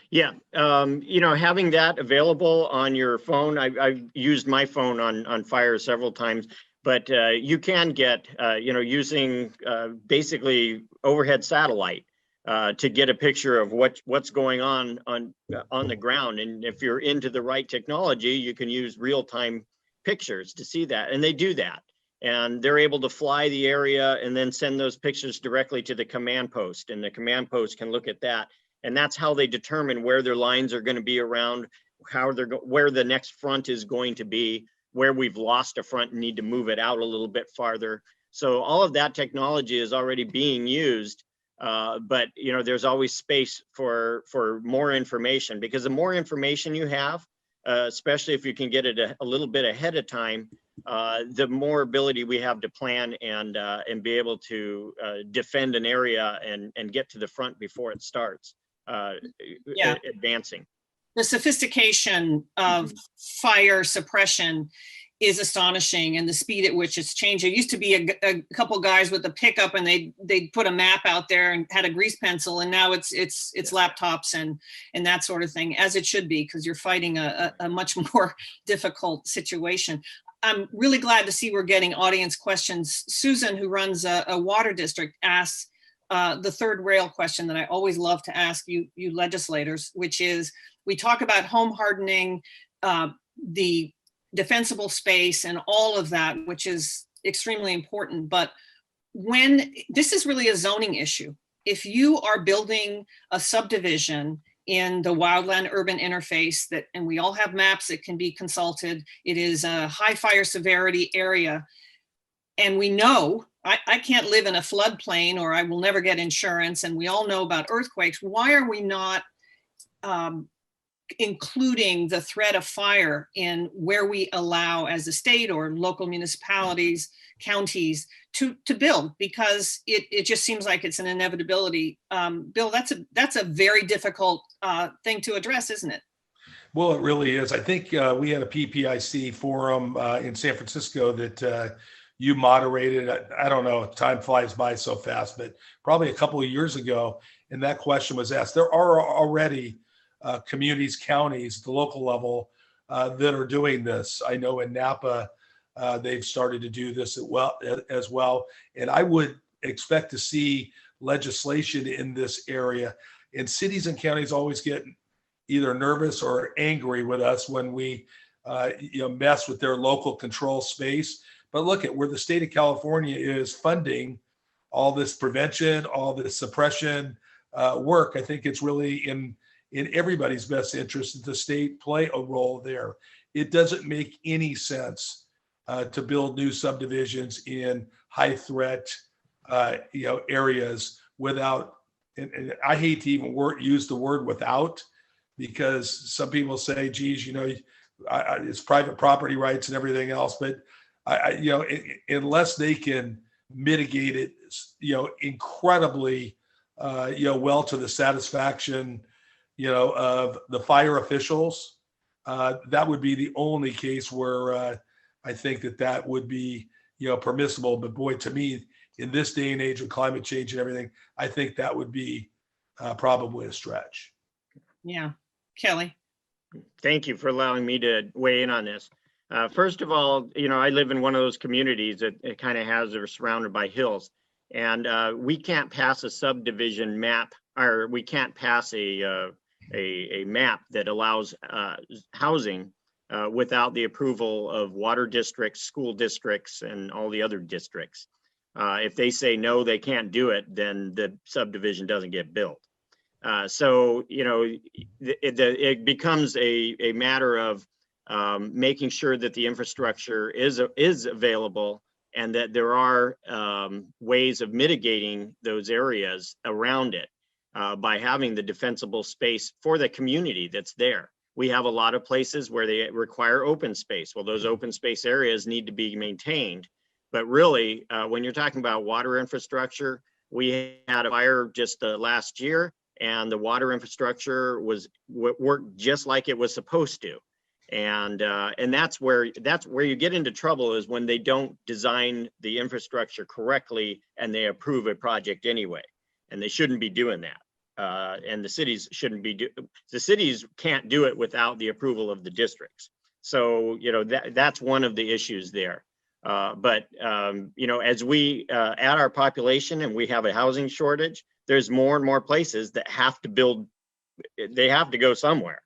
[SPEAKER 6] Yeah, you know, having that available on your phone, I've used my phone on fire several times, but you can get, you know, using basically overhead satellite to get a picture of what's going on the ground. And if you're into the right technology, you can use real-time pictures to see that. And they do that. And they're able to fly the area and then send those pictures directly to the command post. And the command post can look at that. And that's how they determine where their lines are going to be around, where the next front is going to be, where we've lost a front and need to move it out a little bit farther. So all of that technology is already being used. But you know, there's always space for more information, because the more information you have, especially if you can get it a little bit ahead of time, the more ability we have to plan and be able to defend an area and get to the front before it starts advancing.
[SPEAKER 3] The sophistication of fire suppression is astonishing, and the speed at which it's changed. There used to be a couple guys with a pickup, and they'd put a map out there and had a grease pencil, and now it's laptops and that sort of thing, as it should be, because you're fighting a much more difficult situation. I'm really glad to see we're getting audience questions. Susan, who runs a water district, asks the third rail question that I always love to ask you legislators, which is, we talk about home hardening, the defensible space and all of that, which is extremely important. But when this is really a zoning issue, if you are building a subdivision in the wildland urban interface and we all have maps that can be consulted, it is a high fire severity area. And we know I can't live in a floodplain or I will never get insurance. And we all know about earthquakes. Why are we not including the threat of fire in where we allow, as a state or local municipalities, counties, to build? Because it just seems like it's an inevitability. Bill, that's a very difficult thing to address, isn't it?
[SPEAKER 4] Well, it really is. I think we had a PPIC forum in San Francisco that you moderated. I don't know, time flies by so fast, but probably a couple of years ago, and that question was asked. There are already communities, counties, the local level that are doing this. I know in Napa, they've started to do this as well. And I would expect to see legislation in this area. And cities and counties always get either nervous or angry with us when we mess with their local control space. But look at where the state of California is funding all this prevention, all this suppression work. I think it's really in everybody's best interest that the state play a role there. It doesn't make any sense to build new subdivisions in high threat areas without, and I hate to even use the word without, because some people say, geez, it's private property rights and everything else, but unless they can mitigate it, incredibly, well to the satisfaction, of the fire officials, that would be the only case where I think that would be, permissible. But boy, to me, in this day and age of climate change and everything, I think that would be probably a stretch.
[SPEAKER 3] Yeah. Kelly.
[SPEAKER 6] Thank you for allowing me to weigh in on this. First of all, I live in one of those communities that it kind of are surrounded by hills, and we can't pass a subdivision map, or we can't pass a map that allows housing without the approval of water districts, school districts, and all the other districts. If they say no, they can't do it, then the subdivision doesn't get built. So it becomes a matter of making sure that the infrastructure is available, and that there are ways of mitigating those areas around it by having the defensible space for the community that's there. We have a lot of places where they require open space. Well, those open space areas need to be maintained. But really, when you're talking about water infrastructure, we had a fire just last year, and the water infrastructure worked just like it was supposed to. And that's where you get into trouble, is when they don't design the infrastructure correctly and they approve a project anyway. And they shouldn't be doing that. And the cities shouldn't be, the cities can't do it without the approval of the districts. So, that's one of the issues there. But as we add our population and we have a housing shortage, there's more and more places that have to build, they have to go somewhere.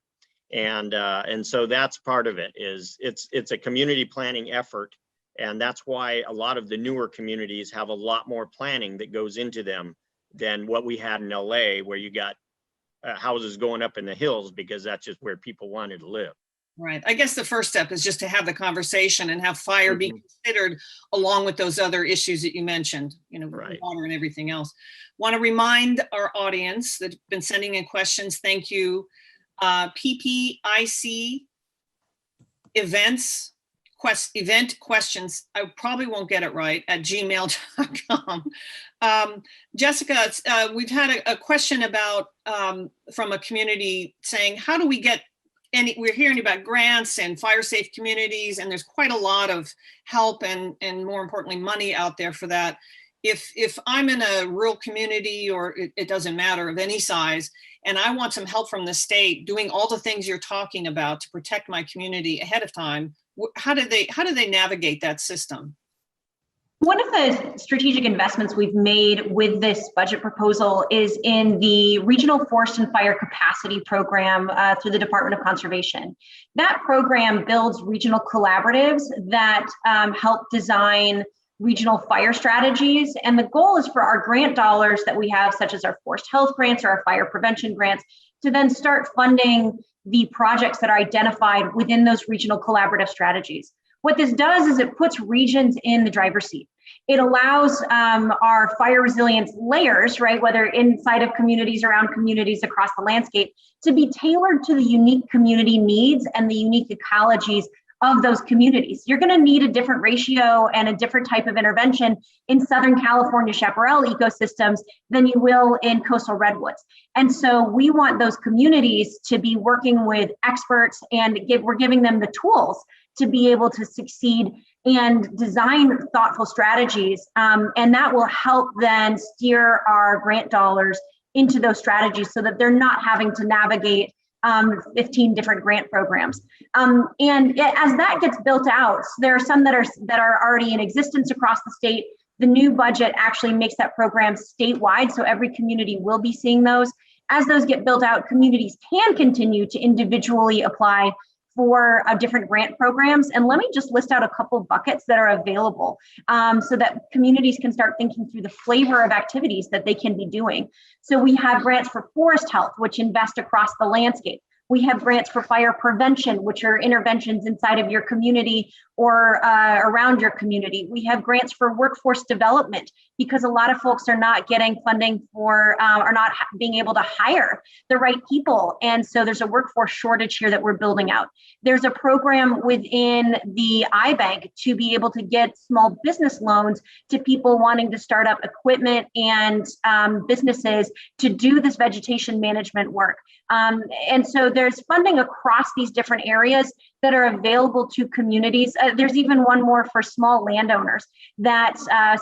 [SPEAKER 6] And so that's part of it. Is it's a community planning effort. And that's why a lot of the newer communities have a lot more planning that goes into them than what we had in LA, where you got houses going up in the hills because that's just where people wanted to live.
[SPEAKER 3] Right. I guess the first step is just to have the conversation and have fire be considered along with those other issues that you mentioned,
[SPEAKER 6] Right.
[SPEAKER 3] Water and everything else. Want to remind our audience that have been sending in questions. Thank you. Ppic event questions, I probably won't get it right, at gmail.com. Jessica, we've had a question about from a community saying, how do we get we're hearing about grants and fire safe communities, and there's quite a lot of help and more importantly, money out there for that. If I'm in a rural community, or it doesn't matter, of any size, and I want some help from the state doing all the things you're talking about to protect my community ahead of time, how do they navigate that system?
[SPEAKER 5] One of the strategic investments we've made with this budget proposal is in the Regional Forest and Fire Capacity Program through the Department of Conservation. That program builds regional collaboratives that help design regional fire strategies. And the goal is for our grant dollars that we have, such as our forest health grants or our fire prevention grants, to then start funding the projects that are identified within those regional collaborative strategies. What this does is it puts regions in the driver's seat. It allows our fire resilience layers, right, whether inside of communities, around communities, across the landscape, to be tailored to the unique community needs and the unique ecologies of those communities. You're going to need a different ratio and a different type of intervention in Southern California chaparral ecosystems than you will in coastal redwoods. And so we want those communities to be working with experts, and we're giving them the tools to be able to succeed and design thoughtful strategies. And that will help then steer our grant dollars into those strategies so that they're not having to navigate 15 different grant programs. And as that gets built out, there are some that are already in existence across the state. The new budget actually makes that program statewide, so every community will be seeing those. As those get built out, communities can continue to individually apply for different grant programs. And let me just list out a couple buckets that are available so that communities can start thinking through the flavor of activities that they can be doing. So we have grants for forest health, which invest across the landscape. We have grants for fire prevention, which are interventions inside of your community or around your community. We have grants for workforce development, because a lot of folks are not getting funding for, are not being able to hire the right people. And so there's a workforce shortage here that we're building out. There's a program within the iBank to be able to get small business loans to people wanting to start up equipment and businesses to do this vegetation management work. And so there's funding across these different areas that are available to communities. There's even one more for small landowners, that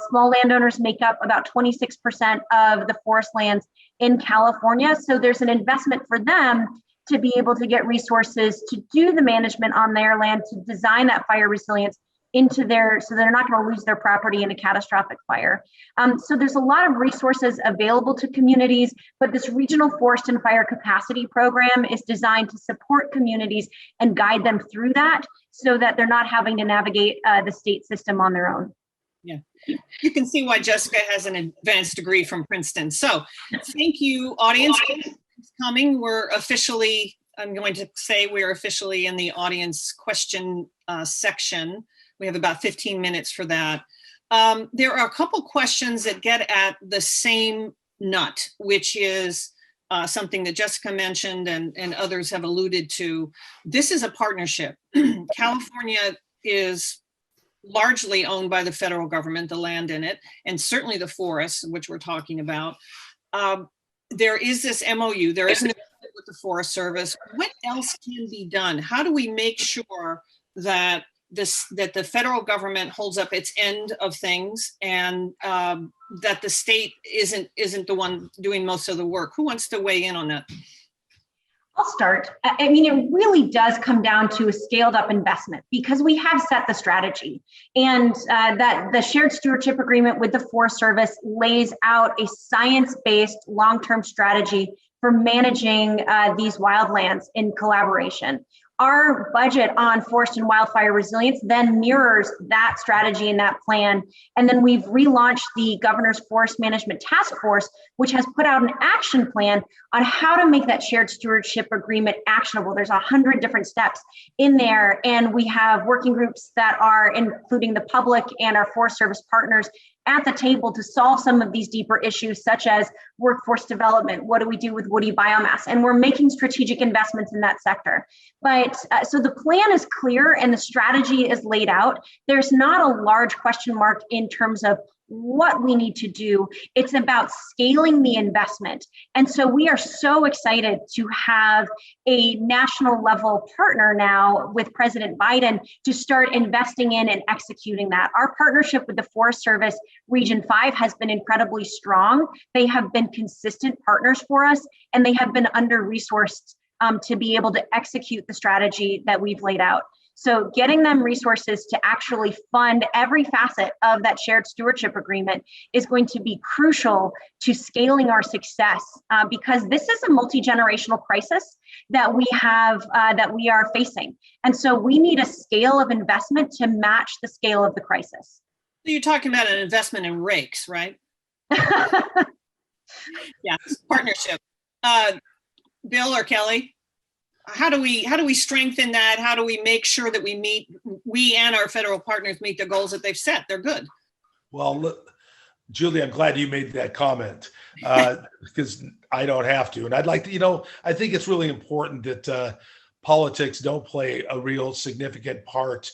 [SPEAKER 5] small landowners make up about 26% of the forest lands in California. So there's an investment for them to be able to get resources to do the management on their land, to design that fire resilience into so they're not going to lose their property in a catastrophic fire. So there's a lot of resources available to communities, but this Regional Forest and Fire Capacity Program is designed to support communities and guide them through that so that they're not having to navigate the state system on their own.
[SPEAKER 3] Yeah, you can see why Jessica has an advanced degree from Princeton. So thank you, audience, for coming. We're officially, I'm going to say we're officially in the audience question section. We have about 15 minutes for that. There are a couple questions that get at the same nut, which is something that Jessica mentioned and others have alluded to. This is a partnership. California is largely owned by the federal government, the land in it, and certainly the forests, which we're talking about. There is this MOU, there is an with the Forest Service. What else can be done? How do we make sure that that the federal government holds up its end of things, and that the state isn't the one doing most of the work? Who wants to weigh in on that?
[SPEAKER 5] I'll start. I mean, it really does come down to a scaled up investment, because we have set the strategy, and that the shared stewardship agreement with the Forest Service lays out a science-based long-term strategy for managing these wildlands in collaboration. Our budget on forest and wildfire resilience then mirrors that strategy and that plan. And then we've relaunched the Governor's Forest Management Task Force, which has put out an action plan on how to make that shared stewardship agreement actionable. There's 100 different steps in there. And we have working groups that are including the public and our Forest Service partners at the table to solve some of these deeper issues, such as workforce development. What do we do with woody biomass? And we're making strategic investments in that sector. But so the plan is clear and the strategy is laid out. There's not a large question mark in terms of what we need to do. It's about scaling the investment. And so we are so excited to have a national level partner now with President Biden to start investing in and executing that. Our partnership with the Forest Service Region 5 has been incredibly strong. They have been consistent partners for us, and they have been under-resourced to be able to execute the strategy that we've laid out. So getting them resources to actually fund every facet of that shared stewardship agreement is going to be crucial to scaling our success, because this is a multi-generational crisis that we are facing. And so we need a scale of investment to match the scale of the crisis.
[SPEAKER 3] So you're talking about an investment in rakes, right? Yeah, partnership. Bill or Kelly? How do we strengthen that? How do we make sure that we and our federal partners meet the goals that they've set? They're good.
[SPEAKER 4] Well, look, Julie, I'm glad you made that comment, because I don't have to. And I'd like to, I think it's really important that politics don't play a real significant part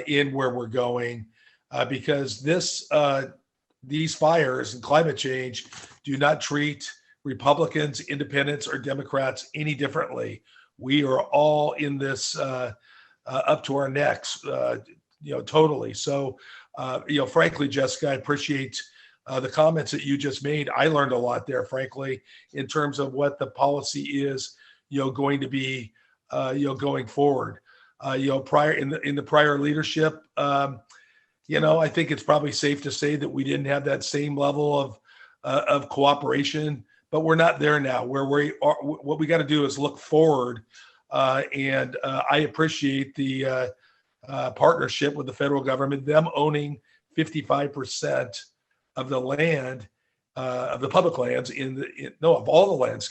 [SPEAKER 4] in where we're going, because these fires and climate change do not treat Republicans, independents, or Democrats any differently. We are all in this up to our necks, totally. So, frankly, Jessica, I appreciate the comments that you just made. I learned a lot there, frankly, in terms of what the policy is, going to be, going forward. Prior in the prior leadership, I think it's probably safe to say that we didn't have that same level of cooperation. But we're not there now. Where we are, what we got to do is look forward, and I appreciate the partnership with the federal government. Them owning 55% of the land, of the public lands of all the land,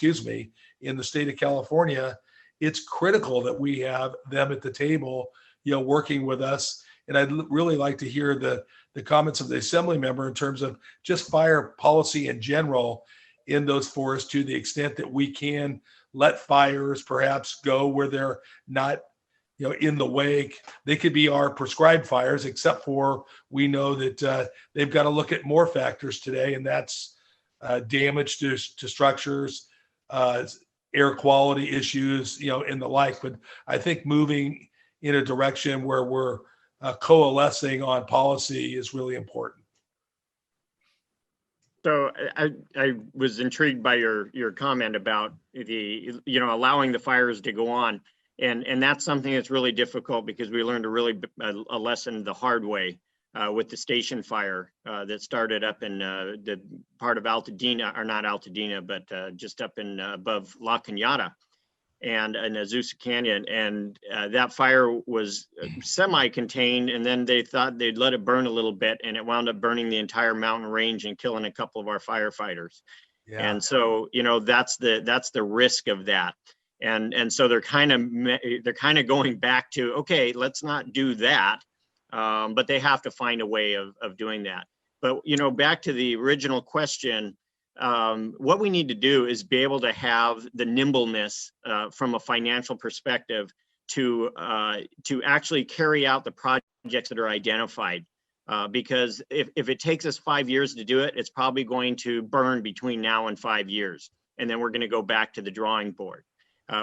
[SPEAKER 4] in the state of California. It's critical that we have them at the table, working with us. And I'd really like to hear the comments of the assembly member in terms of just fire policy in general in those forests, to the extent that we can let fires perhaps go where they're not, in the wake. They could be our prescribed fires, except for we know that they've got to look at more factors today, and that's damage to structures, air quality issues, and the like. But I think moving in a direction where we're coalescing on policy is really important.
[SPEAKER 6] So I was intrigued by your comment about the, allowing the fires to go on. And that's something that's really difficult, because we learned a lesson the hard way with the station fire that started up in the part of Altadena, or not Altadena, but just up in above La Cañada and in Azusa Canyon. And that fire was semi-contained, and then they thought they'd let it burn a little bit, and it wound up burning the entire mountain range and killing a couple of our firefighters. Yeah. And so, that's the risk of that. And so they're kind of going back to, okay, let's not do that. But they have to find a way of doing that. But, back to the original question, what we need to do is be able to have the nimbleness from a financial perspective to actually carry out the projects that are identified. Because if it takes us 5 years to do it, it's probably going to burn between now and 5 years. and then we're going to go back to the drawing board.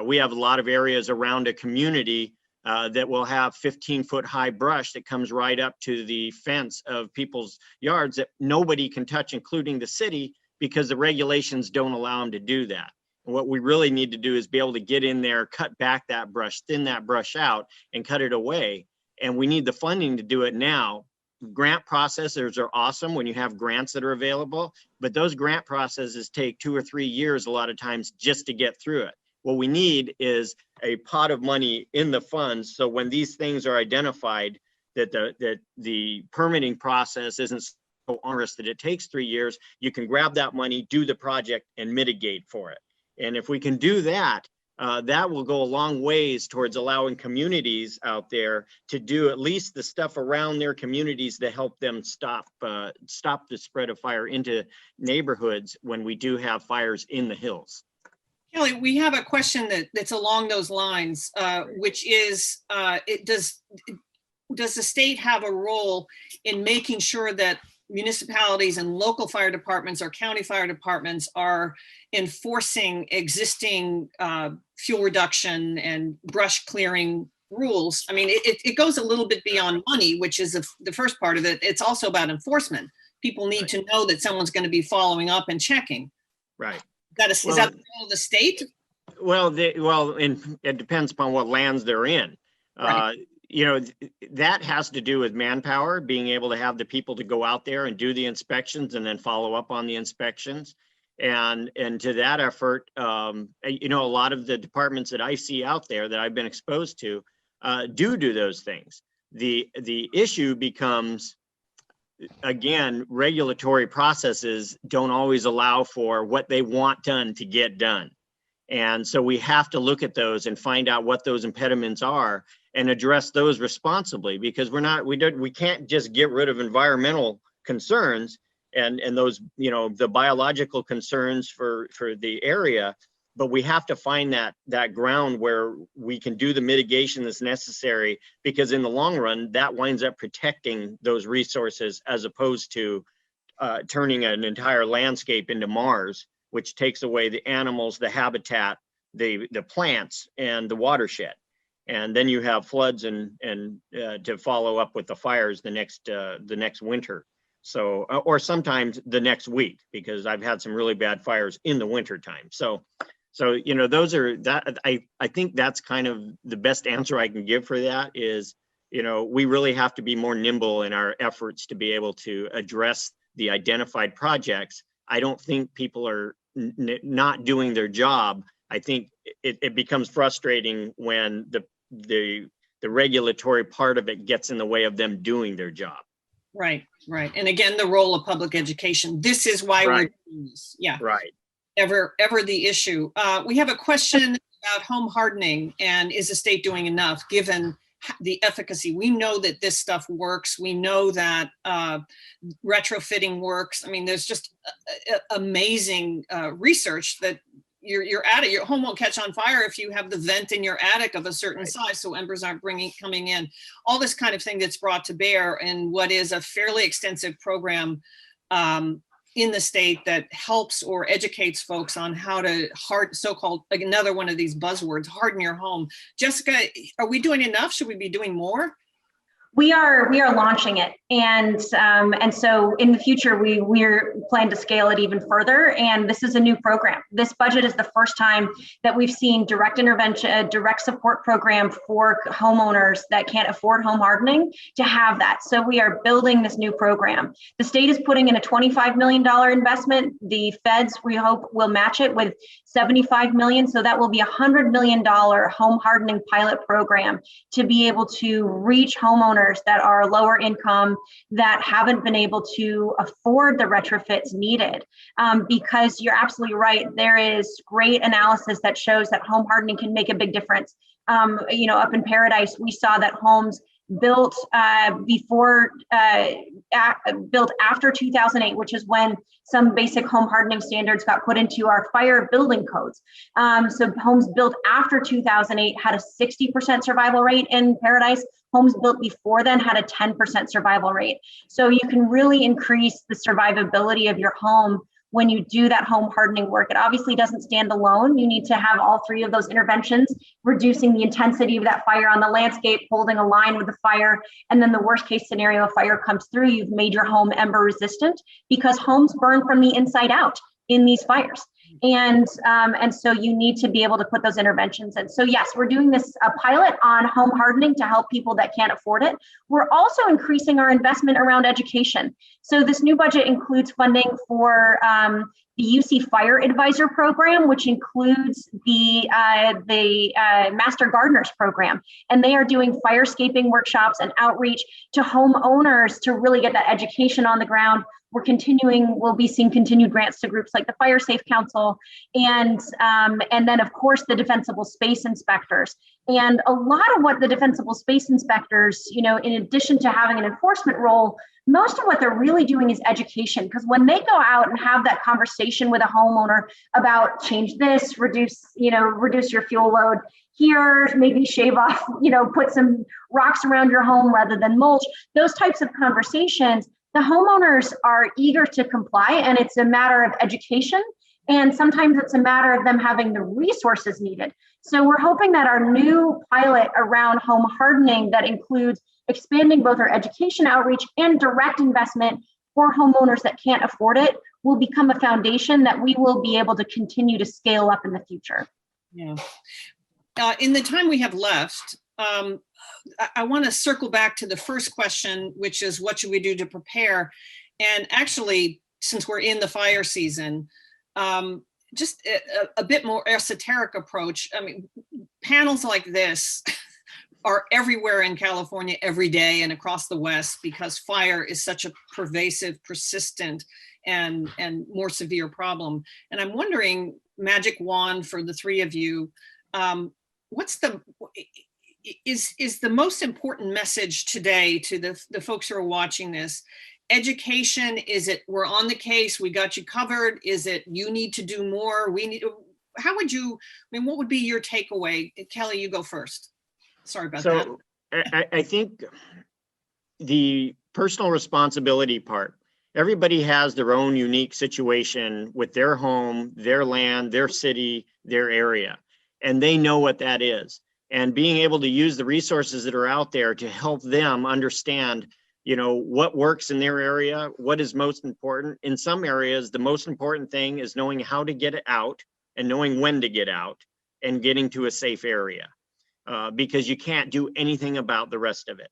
[SPEAKER 6] We have a lot of areas around a community that will have 15-foot high brush that comes right up to the fence of people's yards that nobody can touch, including the city, because the regulations don't allow them to do that. And what we really need to do is be able to get in there, cut back that brush, thin that brush out, and cut it away. And we need the funding to do it now. Grant processors are awesome when you have grants that are available, but those grant processes take 2 or 3 years a lot of times just to get through it. What we need is a pot of money in the funds, so when these things are identified, that the permitting process isn't so onerous that it takes 3 years, you can grab that money, do the project, and mitigate for it. And if we can do that, that will go a long ways towards allowing communities out there to do at least the stuff around their communities to help them stop the spread of fire into neighborhoods when we do have fires in the hills.
[SPEAKER 3] Kelly, we have a question that's along those lines, which is, does the state have a role in making sure that municipalities and local fire departments or county fire departments are enforcing existing fuel reduction and brush clearing rules? I mean, it goes a little bit beyond money, which is the first part of it. It's also about enforcement. People need to know that someone's going to be following up and checking.
[SPEAKER 6] Right.
[SPEAKER 3] Is that the role of the state?
[SPEAKER 6] Well, it depends upon what lands they're in.
[SPEAKER 3] Right.
[SPEAKER 6] You know, that has to do with manpower, being able to have the people to go out there and do the inspections and then follow up on the inspections. And to that effort, you know, a lot of the departments that I see out there that I've been exposed to do those things. The issue becomes, again, regulatory processes don't always allow for what they want done to get done. And so we have to look at those and find out what those impediments are and address those responsibly, because we can't just get rid of environmental concerns and those, you know, the biological concerns for the area, but we have to find that ground where we can do the mitigation that's necessary, because in the long run, that winds up protecting those resources as opposed to turning an entire landscape into Mars, which takes away the animals, the habitat, the plants, and the watershed. And then you have floods and to follow up with the fires the next winter. So, or sometimes the next week, because I've had some really bad fires in the winter time. So, you know, I think that's kind of the best answer I can give for that is, you know, we really have to be more nimble in our efforts to be able to address the identified projects. I don't think people are not doing their job. I think it becomes frustrating when the regulatory part of it gets in the way of them doing their job.
[SPEAKER 3] Right. And again, the role of public education. This is why we're doing this. Yeah.
[SPEAKER 6] Right.
[SPEAKER 3] Ever the issue. We have a question about home hardening, and is the state doing enough given the efficacy? We know that this stuff works. We know that retrofitting works. I mean, there's just amazing research that your attic, your home won't catch on fire if you have the vent in your attic of a certain size, so embers aren't coming in. All this kind of thing that's brought to bear in what is a fairly extensive program in the state that helps or educates folks on how to so-called, like another one of these buzzwords, harden your home. Jessica, are we doing enough? Should we be doing more?
[SPEAKER 5] We are launching it, and so in the future we're planning to scale it even further. And this is a new program. This budget is the first time that we've seen direct intervention, a direct support program for homeowners that can't afford home hardening to have that. So we are building this new program. The state is putting in a $25 million investment. The feds, we hope, will match it with $75 million. So that will be a $100 million home hardening pilot program to be able to reach homeowners that are lower income, that haven't been able to afford the retrofits needed. Because you're absolutely right, there is great analysis that shows that home hardening can make a big difference. You know, up in Paradise, we saw that homes built built after 2008, which is when some basic home hardening standards got put into our fire building codes. So homes built after 2008 had a 60% survival rate in Paradise. Homes built before then had a 10% survival rate. So you can really increase the survivability of your home when you do that home hardening work. It obviously doesn't stand alone. You need to have all three of those interventions, reducing the intensity of that fire on the landscape, holding a line with the fire, and then the worst case scenario, a fire comes through, you've made your home ember resistant, because homes burn from the inside out in these fires. And so you need to be able to put those interventions in. So yes, we're doing this pilot on home hardening to help people that can't afford it. We're also increasing our investment around education. So this new budget includes funding for the UC Fire Advisor Program, which includes the Master Gardeners Program. And they are doing firescaping workshops and outreach to homeowners to really get that education on the ground. We'll be seeing continued grants to groups like the Fire Safe Council, and then of course the defensible space inspectors. And a lot of what the defensible space inspectors, in addition to having an enforcement role, most of what they're really doing is education, because when they go out and have that conversation with a homeowner about change this, reduce your fuel load here, maybe shave off, put some rocks around your home rather than mulch, those types of conversations, the homeowners are eager to comply, and it's a matter of education. And sometimes it's a matter of them having the resources needed. So we're hoping that our new pilot around home hardening that includes expanding both our education outreach and direct investment for homeowners that can't afford it will become a foundation that we will be able to continue to scale up in the future.
[SPEAKER 3] Yeah. In the time we have left, I want to circle back to the first question, which is what should we do to prepare? And actually, since we're in the fire season, just a bit more esoteric approach. I mean, panels like this are everywhere in California every day and across the West, because fire is such a pervasive, persistent, and more severe problem. And I'm wondering, magic wand for the three of you, is the most important message today to the folks who are watching this? Education? Is it we're on the case, we got you covered? Is it you need to do more? What would be your takeaway? Kelly, you go first. Sorry about that.
[SPEAKER 6] I think the personal responsibility part, everybody has their own unique situation with their home, their land, their city, their area, and they know what that is. And being able to use the resources that are out there to help them understand, what works in their area, what is most important. In some areas, the most important thing is knowing how to get it out and knowing when to get out and getting to a safe area, because you can't do anything about the rest of it.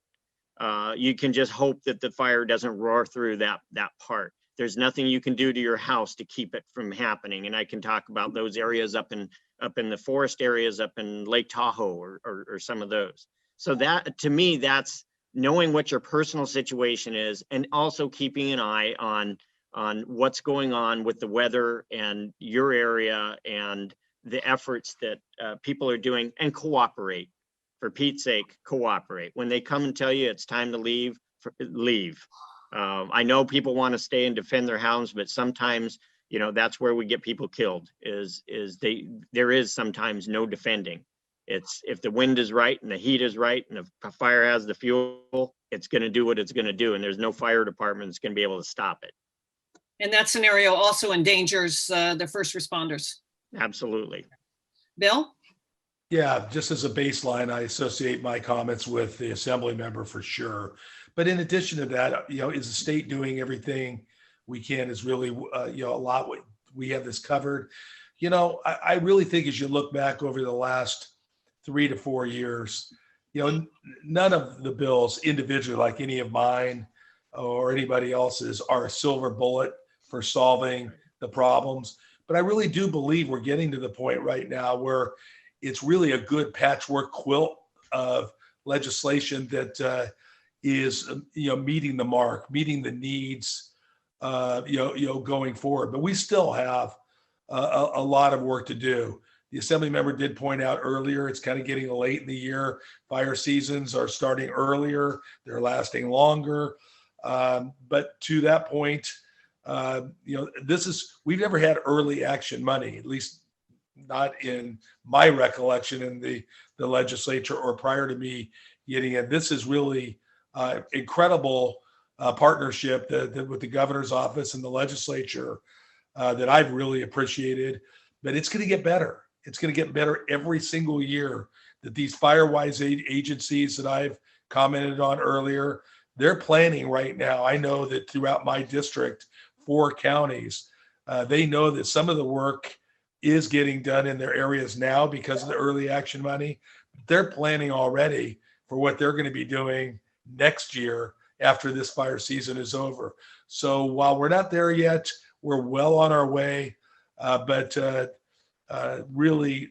[SPEAKER 6] You can just hope that the fire doesn't roar through that part. There's nothing you can do to your house to keep it from happening. And I can talk about those areas up in the forest areas, up in Lake Tahoe or some of those. So that, to me, that's knowing what your personal situation is, and also keeping an eye on what's going on with the weather and your area and the efforts that people are doing, and cooperate. For Pete's sake, cooperate. When they come and tell you it's time to leave, leave. I know people want to stay and defend their homes, but sometimes, that's where we get people killed, there is sometimes no defending. It's if the wind is right and the heat is right and the fire has the fuel, it's going to do what it's going to do. And there's no fire department that's going to be able to stop it.
[SPEAKER 3] And that scenario also endangers the first responders.
[SPEAKER 6] Absolutely.
[SPEAKER 3] Bill?
[SPEAKER 4] Yeah, just as a baseline, I associate my comments with the assembly member for sure. But in addition to that, is the state doing everything we can? Is really, a lot. We have this covered. I really think as you look back over the last 3 to 4 years, none of the bills individually, like any of mine or anybody else's, are a silver bullet for solving the problems. But I really do believe we're getting to the point right now where it's really a good patchwork quilt of legislation that is, meeting the mark, meeting the needs, going forward. But we still have a lot of work to do. The assembly member did point out earlier, it's kind of getting late in the year. Fire seasons are starting earlier, they're lasting longer. But to that point, we've never had early action money, at least not in my recollection in the legislature or prior to me getting it. This is really incredible partnership that with the governor's office and the legislature that I've really appreciated, but it's going to get better. It's going to get better every single year that these FireWise agencies that I've commented on earlier, they're planning right now. I know that throughout my district, 4 counties, they know that some of the work is getting done in their areas now because of the early action money. They're planning already for what they're going to be doing next year after this fire season is over. So while we're not there yet, we're well on our way, but really,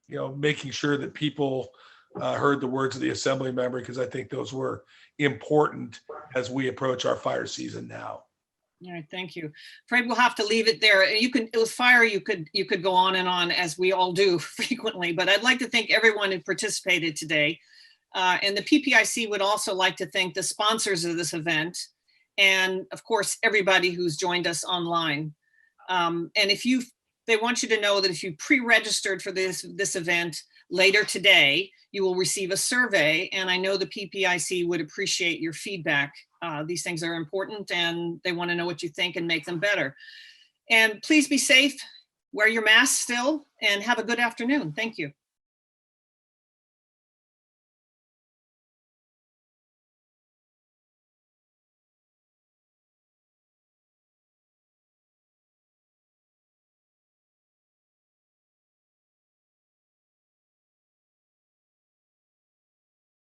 [SPEAKER 4] making sure that people heard the words of the assembly member, because I think those were important as we approach our fire season now.
[SPEAKER 3] All right, thank you. Afraid we'll have to leave it there. With fire, you could go on and on, as we all do frequently, but I'd like to thank everyone who participated today. And the PPIC would also like to thank the sponsors of this event, and of course, everybody who's joined us online. And they want you to know that if you pre-registered for this event later today, you will receive a survey, and I know the PPIC would appreciate your feedback. These things are important, and they want to know what you think and make them better. And please be safe, wear your mask still, and have a good afternoon. Thank you.